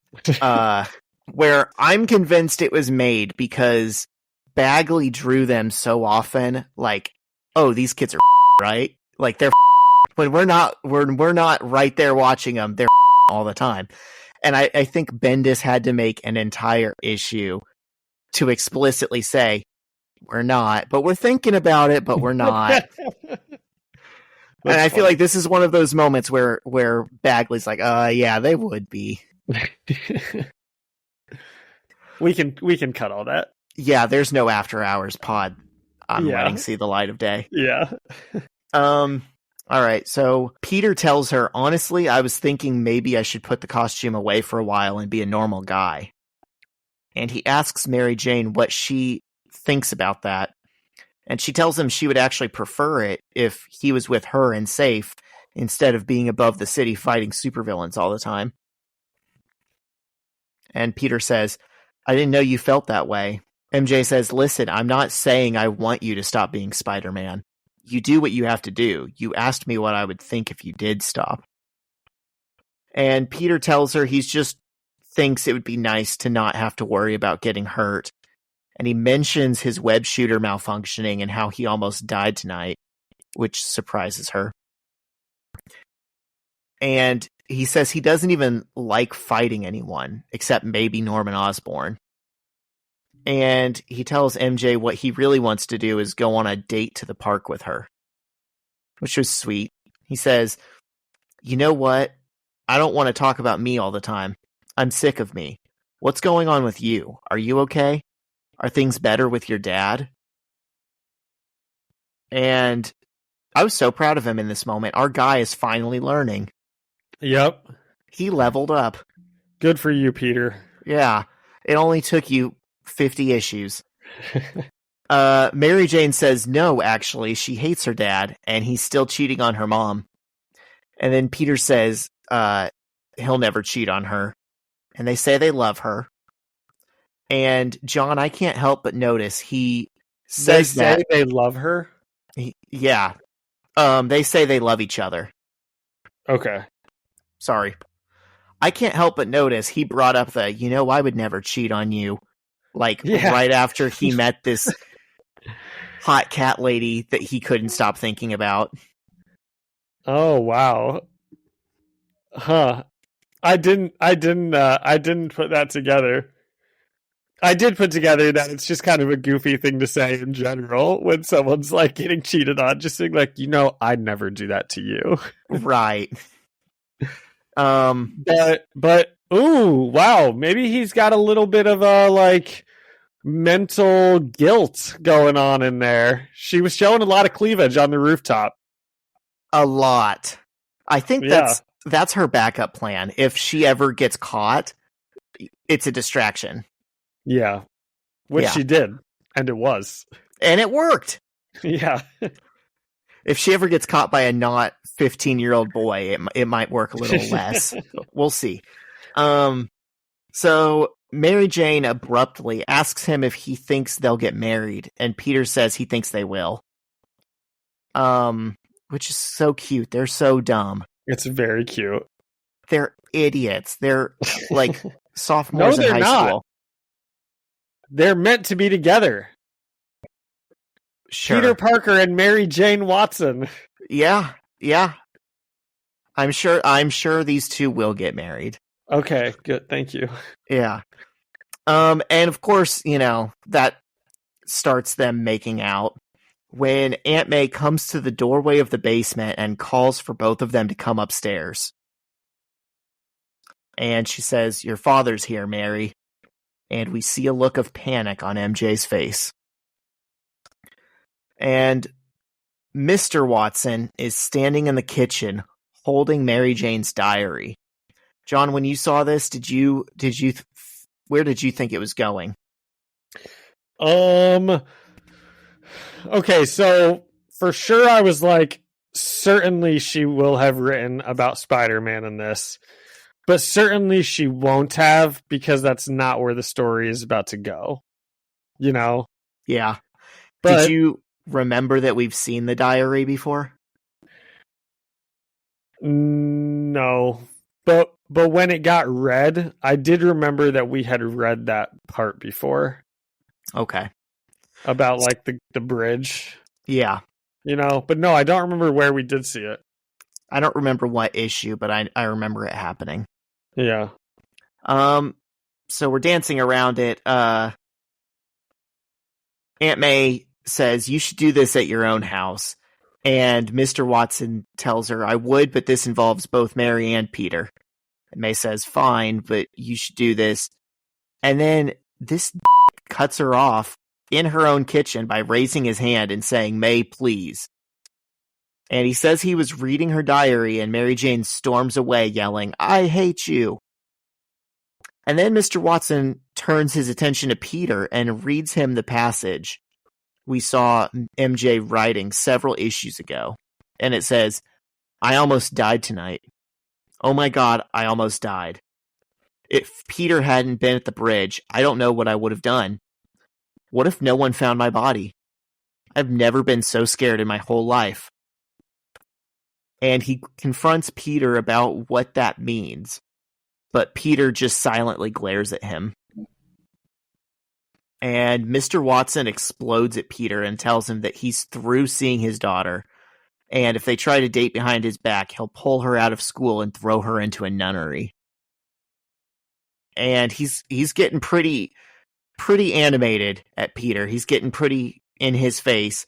Where I'm convinced it was made because Bagley drew them so often, like, oh, these kids are right? Like, they're when we're not right there watching them, they're all the time. And I think Bendis had to make an entire issue to explicitly say, we're not, but we're thinking about it, but we're not. And I feel like this is one of those moments where Bagley's like, yeah, they would be. We can cut all that. Yeah, there's no after hours pod. I'm letting see the light of day. Yeah. All right, so Peter tells her, honestly, I was thinking maybe I should put the costume away for a while and be a normal guy. And he asks Mary Jane what she thinks about that. And she tells him she would actually prefer it if he was with her and safe instead of being above the city fighting supervillains all the time. And Peter says, I didn't know you felt that way. MJ says, listen, I'm not saying I want you to stop being Spider-Man. You do what you have to do. You asked me what I would think if you did stop. And Peter tells her he's just thinks it would be nice to not have to worry about getting hurt. And he mentions his web shooter malfunctioning and how he almost died tonight, which surprises her. And he says he doesn't even like fighting anyone, except maybe Norman Osborn. And he tells MJ what he really wants to do is go on a date to the park with her, which was sweet. He says, you know what? I don't want to talk about me all the time. I'm sick of me. What's going on with you? Are you okay? Are things better with your dad? And I was so proud of him in this moment. Our guy is finally learning. Yep. He leveled up. Good for you, Peter. Yeah. It only took you 50 issues. Mary Jane says no, actually, she hates her dad, and he's still cheating on her mom. And then Peter says he'll never cheat on her. And they say they love her. And John, I can't help but notice he says that they love her. Yeah. They say they love each other. Okay. Sorry. I can't help but notice he brought up the, I would never cheat on you. Right after he met this hot cat lady that he couldn't stop thinking about. Oh, wow. Huh. I didn't put that together. I did put together that it's just kind of a goofy thing to say in general when someone's like getting cheated on, just saying like, I'd never do that to you. Right. But ooh, wow, maybe he's got a little bit of a mental guilt going on in there. She was showing a lot of cleavage on the rooftop. A lot. I think that's her backup plan. If she ever gets caught, it's a distraction. Yeah. Which she did. And it was. And it worked. Yeah. If she ever gets caught by a not 15-year-old boy, it might work a little less. We'll see. So Mary Jane abruptly asks him if he thinks they'll get married, and Peter says he thinks they will. Which is so cute. They're so dumb. It's very cute. They're idiots. They're like sophomores in high school. They're meant to be together. Sure. Peter Parker and Mary Jane Watson. Yeah. I'm sure these two will get married. Okay, good. Thank you. Yeah. And of course, that starts them making out when Aunt May comes to the doorway of the basement and calls for both of them to come upstairs. And she says, "Your father's here, Mary." And we see a look of panic on MJ's face. And Mr. Watson is standing in the kitchen holding Mary Jane's diary. John, when you saw this, where did you think it was going? Okay, so for sure I was like, certainly she will have written about Spider-Man in this, but certainly she won't have, because that's not where the story is about to go. Yeah. But, did you remember that we've seen the diary before? No. But when it got read, I did remember that we had read that part before. Okay. About like the bridge. Yeah. But no, I don't remember where we did see it. I don't remember what issue, but I remember it happening. Yeah. So we're dancing around it. Aunt May says, "You should do this at your own house." And Mr. Watson tells her, "I would, but this involves both Mary and Peter." And May says, "Fine, but you should do this." And then this cuts her off in her own kitchen by raising his hand and saying, "May, please." And he says he was reading her diary, and Mary Jane storms away yelling, "I hate you." And then Mr. Watson turns his attention to Peter and reads him the passage we saw MJ writing several issues ago. And it says, "I almost died tonight. Oh my God, I almost died. If Peter hadn't been at the bridge, I don't know what I would have done. What if no one found my body? I've never been so scared in my whole life." And he confronts Peter about what that means, but Peter just silently glares at him. And Mr. Watson explodes at Peter and tells him that he's through seeing his daughter, and if they try to date behind his back, he'll pull her out of school and throw her into a nunnery. And he's getting pretty animated at Peter. He's getting pretty in his face.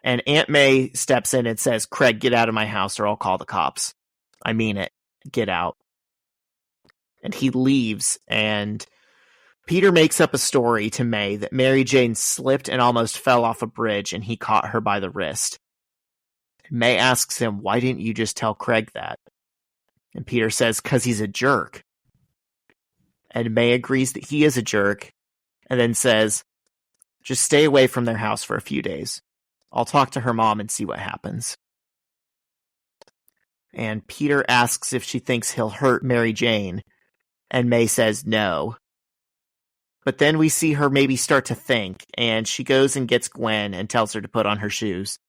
And Aunt May steps in and says, "Craig, get out of my house or I'll call the cops. I mean it. Get out." And he leaves, and Peter makes up a story to May that Mary Jane slipped and almost fell off a bridge, and he caught her by the wrist. May asks him, "Why didn't you just tell Craig that?" And Peter says, "'Cause he's a jerk." And May agrees that he is a jerk, and then says, "Just stay away from their house for a few days. I'll talk to her mom and see what happens." And Peter asks if she thinks he'll hurt Mary Jane, and May says no. But then we see her maybe start to think, and she goes and gets Gwen and tells her to put on her shoes.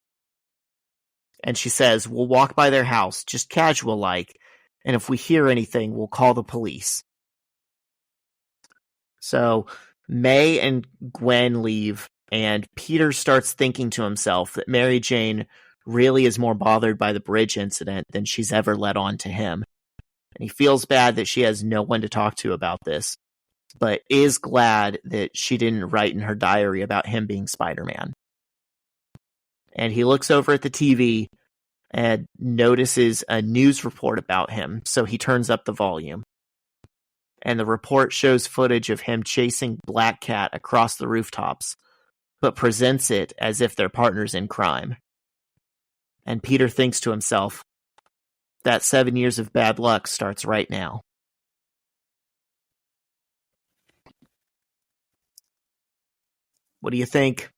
And she says, "We'll walk by their house, just casual-like, and if we hear anything, we'll call the police." So May and Gwen leave, and Peter starts thinking to himself that Mary Jane really is more bothered by the bridge incident than she's ever let on to him. And he feels bad that she has no one to talk to about this, but is glad that she didn't write in her diary about him being Spider-Man. And he looks over at the TV and notices a news report about him, so he turns up the volume. And the report shows footage of him chasing Black Cat across the rooftops, but presents it as if they're partners in crime. And Peter thinks to himself, that 7 years of bad luck starts right now. What do you think?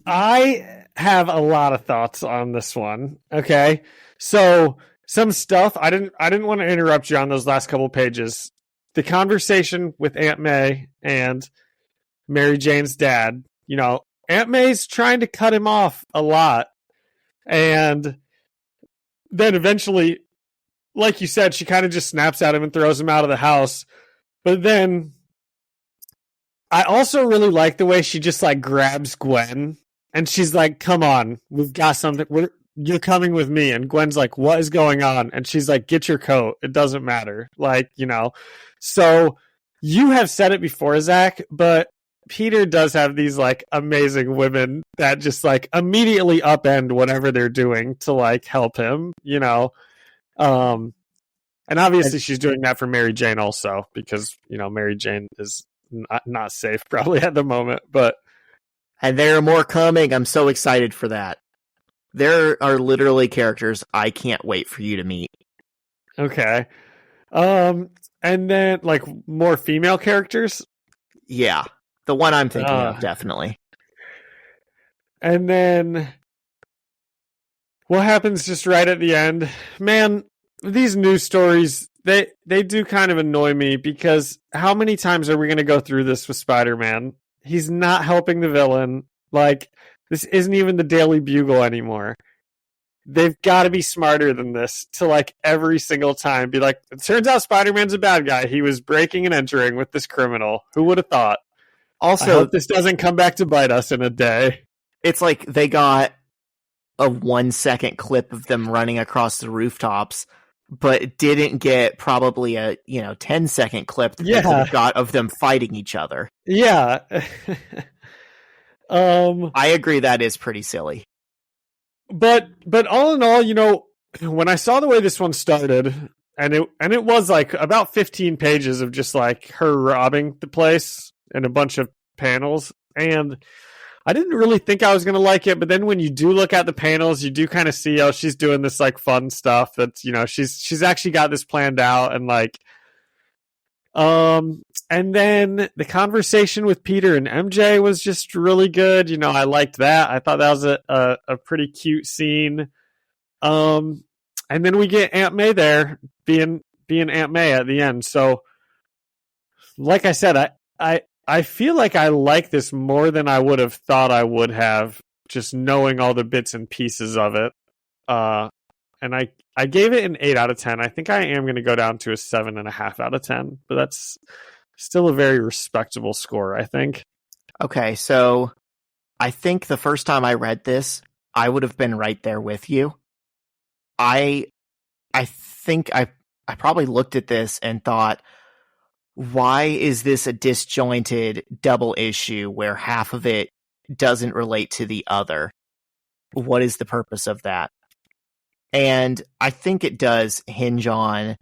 I have a lot of thoughts on this one. Okay. So some stuff I didn't want to interrupt you on those last couple pages. The conversation with Aunt May and Mary Jane's dad, you know, Aunt May's trying to cut him off a lot. And then eventually, like you said, she kind of just snaps at him and throws him out of the house. But then I also really like the way she just like grabs Gwen and she's like, come on, we've got something. You're coming with me. And Gwen's like, what is going on? And she's like, get your coat. It doesn't matter. Like, you know, so you have said it before, Zach, but Peter does have these like amazing women that just like immediately upend whatever they're doing to like help him, you know. And obviously she's doing that for Mary Jane also because, you know, Mary Jane is not safe probably at the moment, but. And there are more coming. I'm so excited for that. There are literally characters I can't wait for you to meet. Okay. And then like more female characters? Yeah. The one I'm thinking of, definitely. And then what happens just right at the end? Man, these news stories, they do kind of annoy me because how many times are we going to go through this with Spider-Man? He's not helping the villain. Like, this isn't even the Daily Bugle anymore. They've got to be smarter than this to, like, every single time be like, it turns out Spider-Man's a bad guy. He was breaking and entering with this criminal. Who would have thought? Also, I hope this doesn't come back to bite us in a day. It's like they got a 1-second clip of them running across the rooftops, but didn't get probably a 10-second clip that they could have got of them fighting each other. Yeah. I agree that is pretty silly. But all in all, you know, when I saw the way this one started, and it was like about 15 pages of just like her robbing the place and a bunch of panels, and I didn't really think I was going to like it, but then when you do look at the panels, you do kind of see how she's doing this like fun stuff that's, you know, she's actually got this planned out and like, and then the conversation with Peter and MJ was just really good. You know, I liked that. I thought that was a pretty cute scene. And then we get Aunt May there being Aunt May at the end. So like I said, I feel like I like this more than I would have thought I would have, just knowing all the bits and pieces of it. And I gave it an 8 out of 10. I think I am going to go down to a 7.5 out of 10, but that's still a very respectable score, I think. Okay, so I think the first time I read this, I would have been right there with you. I think I probably looked at this and thought, why is this a disjointed double issue where half of it doesn't relate to the other? What is the purpose of that? And I think it does hinge on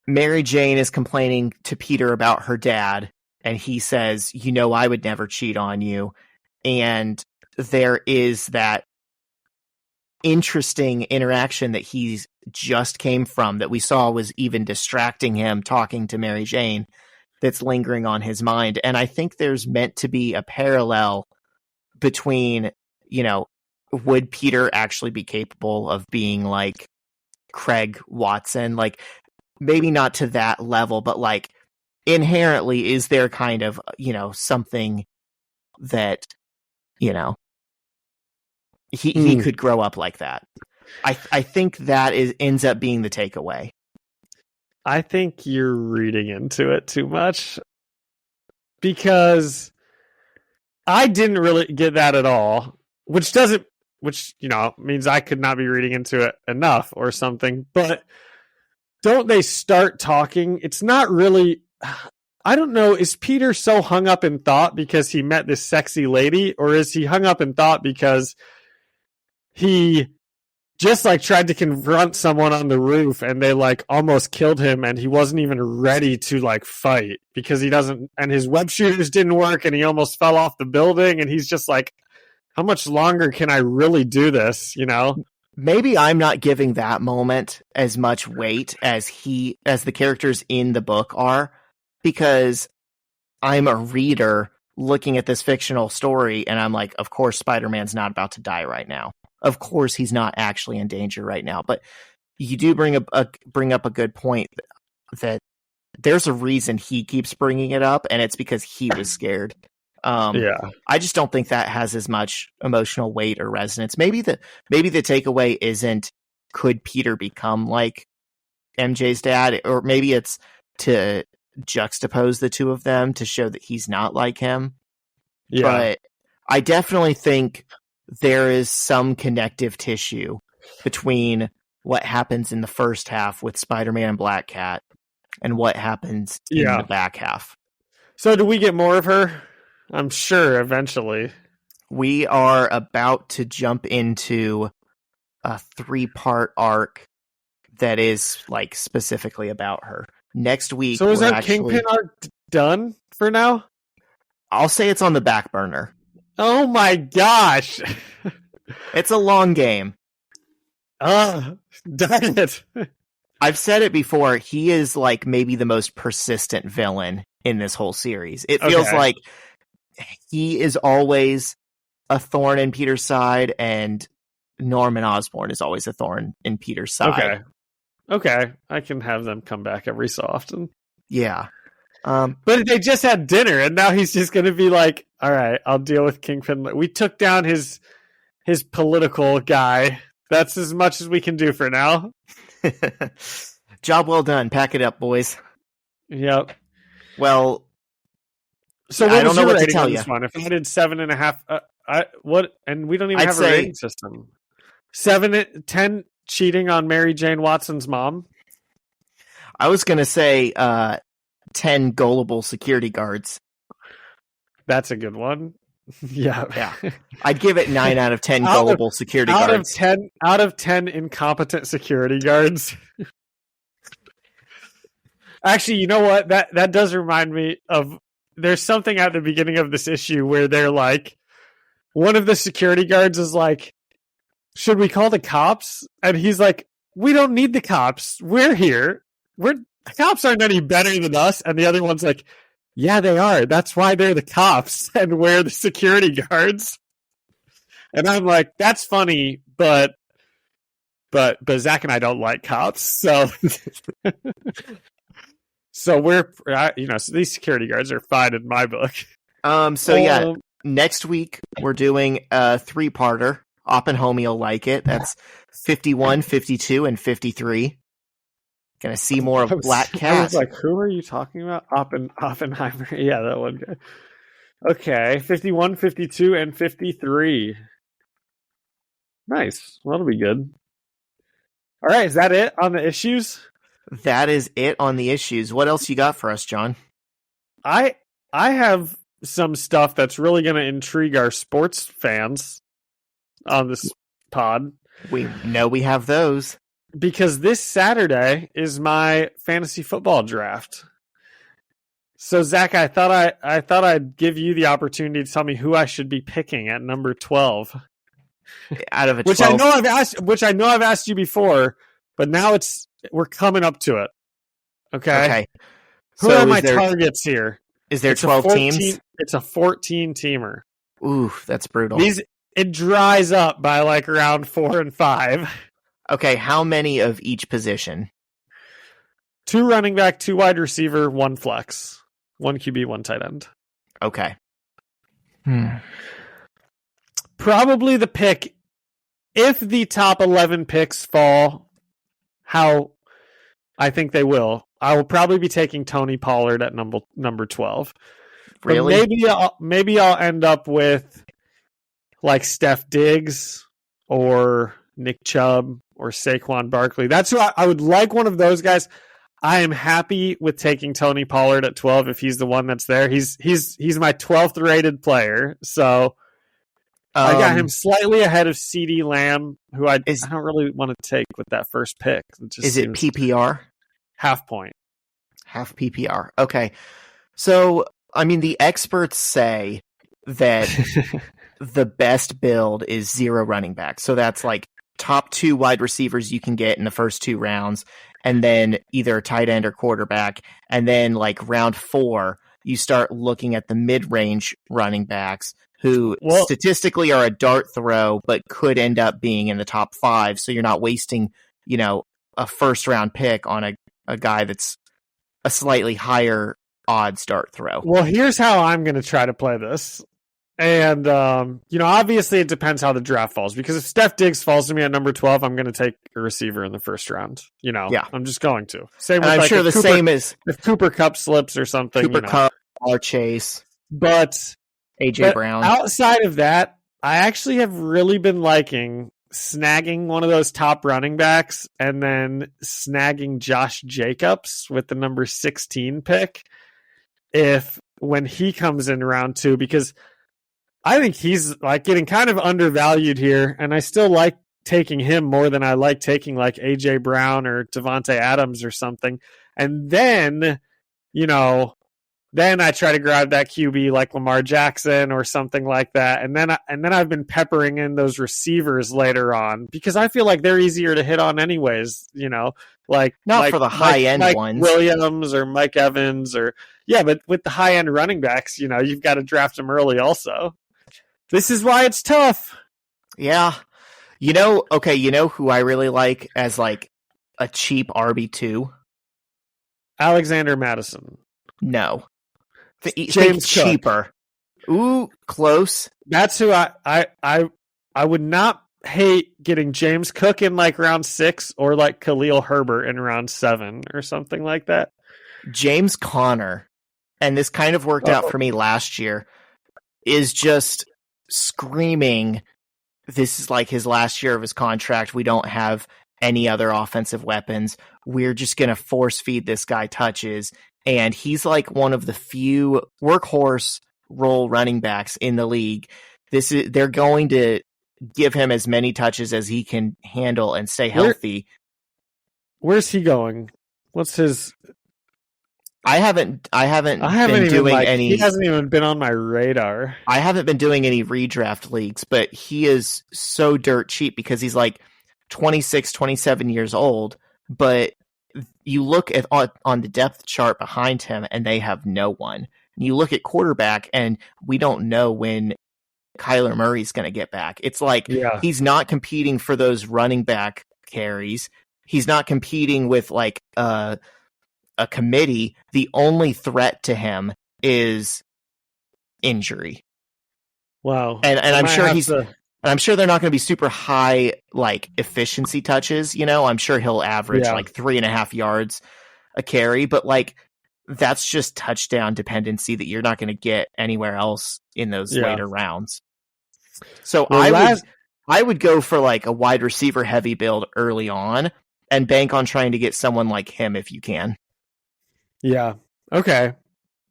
Mary Jane is complaining to Peter about her dad, and he says, you know, I would never cheat on you. And there is that interesting interaction that he's just came from that we saw was even distracting him talking to Mary Jane that's lingering on his mind. And I think there's meant to be a parallel between, you know, would Peter actually be capable of being like Craig Watson? Like, maybe not to that level, but like inherently, is there kind of, you know, something that, you know, he could grow up like that. I think that ends up being the takeaway. I think you're reading into it too much, because I didn't really get that at all, which, you know, means I could not be reading into it enough or something. But don't they start talking? It's not really, I don't know, is Peter so hung up in thought because he met this sexy lady, or is he hung up in thought because he just like tried to confront someone on the roof and they like almost killed him and he wasn't even ready to like fight because he doesn't, and his web shooters didn't work and he almost fell off the building and he's just like, how much longer can I really do this? You know, maybe I'm not giving that moment as much weight as the characters in the book are, because I'm a reader looking at this fictional story, and I'm like, of course, Spider-Man's not about to die right now. Of course, he's not actually in danger right now. But you do bring up a good point that there's a reason he keeps bringing it up, and it's because he was scared. I just don't think that has as much emotional weight or resonance. Maybe the takeaway isn't could Peter become like MJ's dad, or maybe it's to juxtapose the two of them to show that he's not like him. Yeah. But I definitely think there is some connective tissue between what happens in the first half with Spider-Man and Black Cat and what happens in the back half. So do we get more of her? I'm sure eventually. We are about to jump into a 3-part arc that is like specifically about her. Next week. So is that Kingpin arc done for now? I'll say it's on the back burner. Oh my gosh. It's a long game. Darn it. I've said it before. He is like maybe the most persistent villain in this whole series. It feels like he is always a thorn in Peter's side, and Norman Osborn is always a thorn in Peter's side. Okay. I can have them come back every so often. Yeah. But they just had dinner, and now he's just going to be like, all right, I'll deal with Kingpin. We took down his political guy. That's as much as we can do for now. Job well done. Pack it up, boys. Yep. Well, so I don't know what to tell you. One? If I did 7.5, what? And we don't even have a rating system. 10 cheating on Mary Jane Watson's mom. I was going to say 10 gullible security guards. That's a good one. Yeah. I'd give it 9 out of 10 gullible security guards. Out of 10 incompetent security guards. Actually, you know what? That does remind me of, there's something at the beginning of this issue where they're like, one of the security guards is like, should we call the cops? And he's like, we don't need the cops. We're here. The cops aren't any better than us. And the other one's like, yeah, they are. That's why they're the cops and we're the security guards. And I'm like, that's funny, but Zach and I don't like cops. So we're, so these security guards are fine in my book. Next week we're doing a 3-parter. Op and Homie will like it. That's 51, 52, and 53. Gonna see more of Black Cat. I was like, who are you talking about? Oppenheimer. Yeah, that one guy. Okay, 51, 52, and 53. Nice. Well, that'll be good. All right, is that it on the issues? That is it on the issues. What else you got for us, John? I have some stuff that's really going to intrigue our sports fans on this pod. We know we have those. Because this Saturday is my fantasy football draft. So Zach, I thought I'd give you the opportunity to tell me who I should be picking at number 12. Out of a 12. Which I know I've asked you before, but now we're coming up to it. Okay. Who are my targets here? Is there 12 teams? It's a 14-teamer. Ooh, that's brutal. It dries up by like round 4 and 5. Okay, how many of each position? 2 running back, 2 wide receiver, 1 flex, 1 QB, 1 tight end. Okay. Probably the pick, if the top 11 picks fall, how I think they will, I will probably be taking Tony Pollard at number 12. Really? But maybe I'll end up with like Steph Diggs or Nick Chubb or Saquon Barkley. That's who I would like, one of those guys. I am happy with taking Tony Pollard at 12 if he's the one that's there. He's my 12th rated player, so I got him slightly ahead of CeeDee Lamb, who I don't really want to take with that first pick. Is it PPR? Half point. Half PPR. Okay. So, I mean, the experts say that the best build is 0 running back. So that's like top 2 wide receivers you can get in the first 2 rounds, and then either a tight end or quarterback. And then like round 4, you start looking at the mid-range running backs who Well- statistically are a dart throw, but could end up being in the top 5. So you're not wasting, a first-round pick on a guy that's a slightly higher odds dart throw. Well, here's how I'm going to try to play this. And, obviously it depends how the draft falls, because if Steph Diggs falls to me at number 12, I'm going to take a receiver in the first round. Yeah. I'm just going to. Same And with I'm sure the same is if Cooper Kupp slips or something. Cooper Kupp, or Chase, But AJ Brown. outside of that, I actually have really been liking snagging one of those top running backs and then snagging Josh Jacobs with the number 16 pick when he comes in round 2, because I think he's like getting kind of undervalued here, and I still like taking him more than I like taking like AJ Brown or Devontae Adams or something. And then, then I try to grab that QB like Lamar Jackson or something like that. And then I've been peppering in those receivers later on, because I feel like they're easier to hit on anyways, like Not for the high-end ones. Williams or Mike Evans but with the high-end running backs, you've got to draft them early also. This is why it's tough. Yeah. You know who I really like as like a cheap RB2? Alexander Madison. No. James Cook. Cheaper. Ooh, close. That's who I would not hate getting James Cook in like round 6 or like Khalil Herbert in round 7 or something like that. James Conner, and this kind of worked out for me last year, is just screaming, this is like his last year of his contract. We don't have any other offensive weapons. We're just going to force feed this guy touches. And he's like one of the few workhorse role running backs in the league. They're going to give him as many touches as he can handle and stay healthy. Where's he going? What's his? I haven't been doing any. He hasn't even been on my radar. I haven't been doing any redraft leagues, but he is so dirt cheap because he's like 26, 27 years old. But you look at on the depth chart behind him, and they have no one. And you look at quarterback, and we don't know when Kyler Murray's going to get back. It's like he's not competing for those running back carries. He's not competing with like a committee. The only threat to him is injury. Wow. And I'm sure I'm sure they're not going to be super high like efficiency touches. I'm sure he'll average like 3.5 yards a carry, but like that's just touchdown dependency that you're not going to get anywhere else in those later rounds. So I would go for like a wide receiver heavy build early on and bank on trying to get someone like him if you can. Yeah. Okay.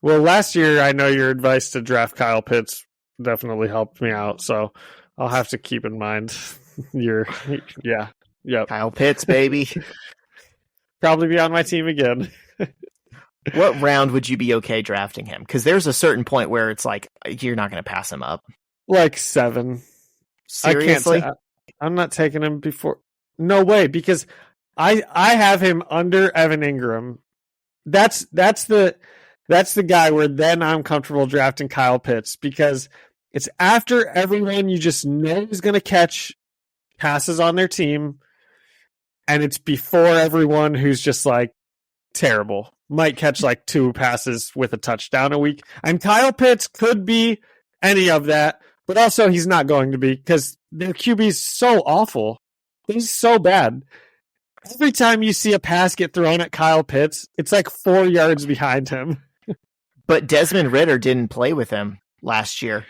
Well, last year, I know your advice to draft Kyle Pitts definitely helped me out. So I'll have to keep in mind Kyle Pitts, baby. Probably be on my team again. What round would you be okay drafting him? Because there's a certain point where it's like, you're not going to pass him up. Like 7. Seriously? I'm not taking him before. No way, because I have him under Evan Ingram. That's the guy where then I'm comfortable drafting Kyle Pitts, because it's after everyone you just know is going to catch passes on their team, and it's before everyone who's just like terrible. Might catch like 2 passes with a touchdown a week. And Kyle Pitts could be any of that, but also he's not going to be, because their QB is so awful. He's so bad. Every time you see a pass get thrown at Kyle Pitts, it's like 4 yards behind him. But Desmond Ridder didn't play with him last year.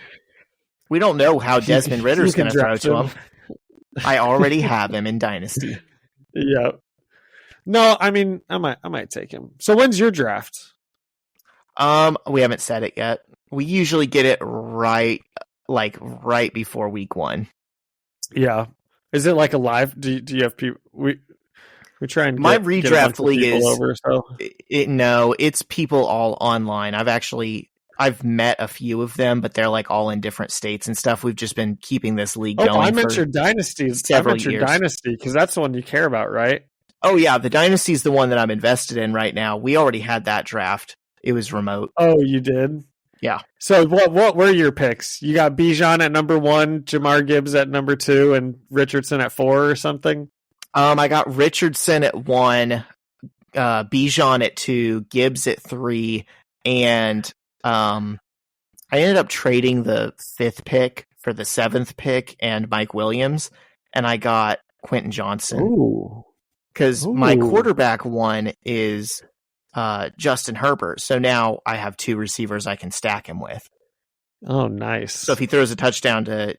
We don't know how Desmond Ritter's going to throw to him. I already have him in Dynasty. Yeah. No, I mean, I might take him. So when's your draft? We haven't said it yet. We usually get it right before week 1. Yeah. Is it like a live? Do you have people? We try and my redraft league is over, so. No, it's people all online. I've met a few of them, but they're like all in different states and stuff. We've just been keeping this league going. I meant your dynasty. Dynasty, because that's the one you care about, right? Oh yeah, the dynasty is the one that I'm invested in right now. We already had that draft It was remote. Oh, you did? Yeah. So what were your picks? You got Bijan at number 1, Jamar Gibbs at number 2, and Richardson at 4 or something? I got Richardson at 1, Bijan at 2, Gibbs at 3, and I ended up trading the 5th pick for the 7th pick and Mike Williams, and I got Quentin Johnson. Ooh. Because my quarterback 1 is Justin Herbert, so now I have 2 receivers I can stack him with. Oh, nice. So if he throws a touchdown to,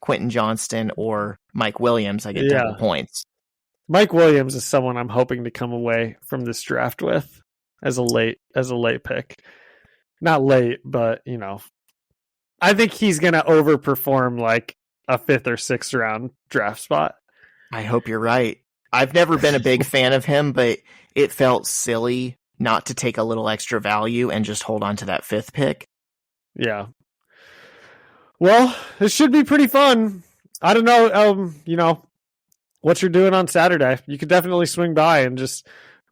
Quentin Johnston or Mike Williams, I get double points. Mike Williams is someone I'm hoping to come away from this draft with as a late pick. Not late, but I think he's going to overperform like a 5th or 6th round draft spot. I hope you're right. I've never been a big fan of him, but it felt silly not to take a little extra value and just hold on to that 5th pick. Yeah. Well, it should be pretty fun. I don't know, what you're doing on Saturday. You could definitely swing by and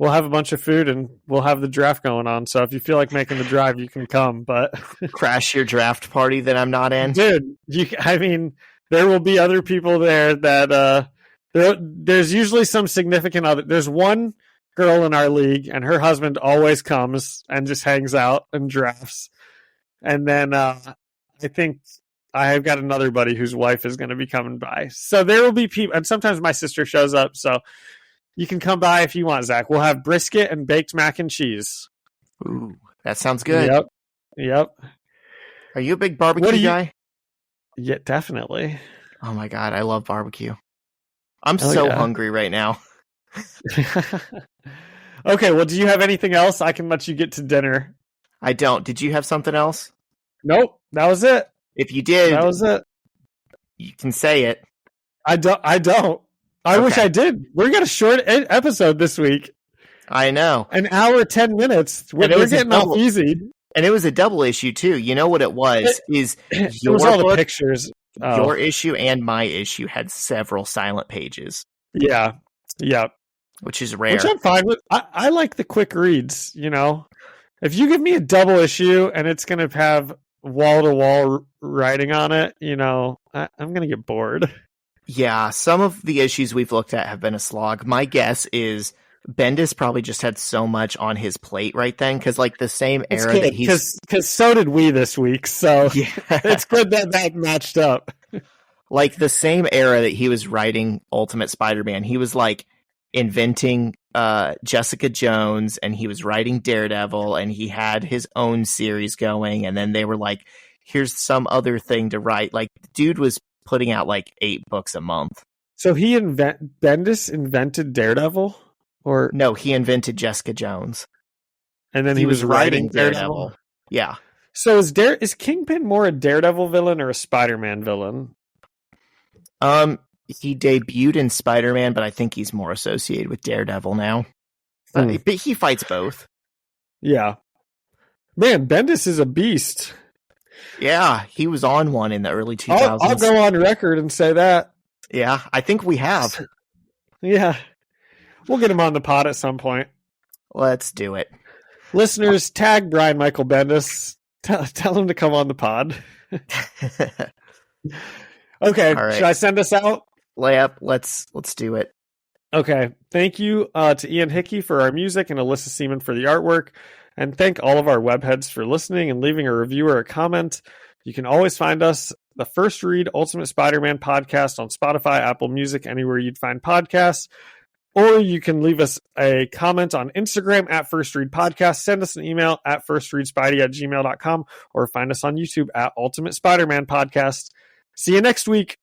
we'll have a bunch of food and we'll have the draft going on. So if you feel like making the drive, you can come, but crash your draft party that I'm not in. Dude, there will be other people there that, there's usually some significant other. There's one girl in our league, and her husband always comes and just hangs out and drafts. And then I think I have got another buddy whose wife is going to be coming by. So there will be people, and sometimes my sister shows up. So you can come by if you want, Zach. We'll have brisket and baked mac and cheese. Ooh, that sounds good. Yep. Are you a big barbecue guy? Yeah, definitely. Oh my God, I love barbecue. I'm hungry right now. Okay, well, do you have anything else? I can let you get to dinner. I don't. Did you have something else? Nope, that was it. If you did, that was it. You can say it. I don't. I wish I did. We got a short episode this week. I know. An hour, 10 minutes. We're getting off easy. And it was a double issue, too. You know what it was? It was all the pictures. Your issue and my issue had several silent pages. Yeah. Which is rare. Which I'm fine with. I like the quick reads, If you give me a double issue and it's going to have wall-to-wall writing on it, I'm going to get bored. Yeah, some of the issues we've looked at have been a slog. My guess is Bendis probably just had so much on his plate right then, because the same era that he's... Because so did we this week, so yeah. It's good that matched up. The same era that he was writing Ultimate Spider-Man, he was inventing Jessica Jones, and he was writing Daredevil, and he had his own series going, and then they were here's some other thing to write. The dude was putting out 8 books a month. So Bendis invented Daredevil? Or no, he invented Jessica Jones. And then he was writing Daredevil? Yeah. So is Kingpin more a Daredevil villain or a Spider-Man villain? He debuted in Spider-Man, but I think he's more associated with Daredevil now. But he fights both. Yeah. Man, Bendis is a beast. Yeah, he was on one in the early 2000s. I'll go on record and say that. Yeah, I think we have. Yeah. We'll get him on the pod at some point. Let's do it. Listeners, tag Brian Michael Bendis. Tell him to come on the pod. Okay, right. Should I send us out? Layup. Let's do it. Okay. Thank you to Ian Hickey for our music and Alyssa Seaman for the artwork. And thank all of our webheads for listening and leaving a review or a comment. You can always find us, the First Read Ultimate Spider-Man podcast on Spotify, Apple Music, anywhere you'd find podcasts. Or you can leave us a comment on Instagram at First Read Podcast. Send us an email at firstreadspidey@gmail.com or find us on YouTube at Ultimate Spider-Man Podcast. See you next week.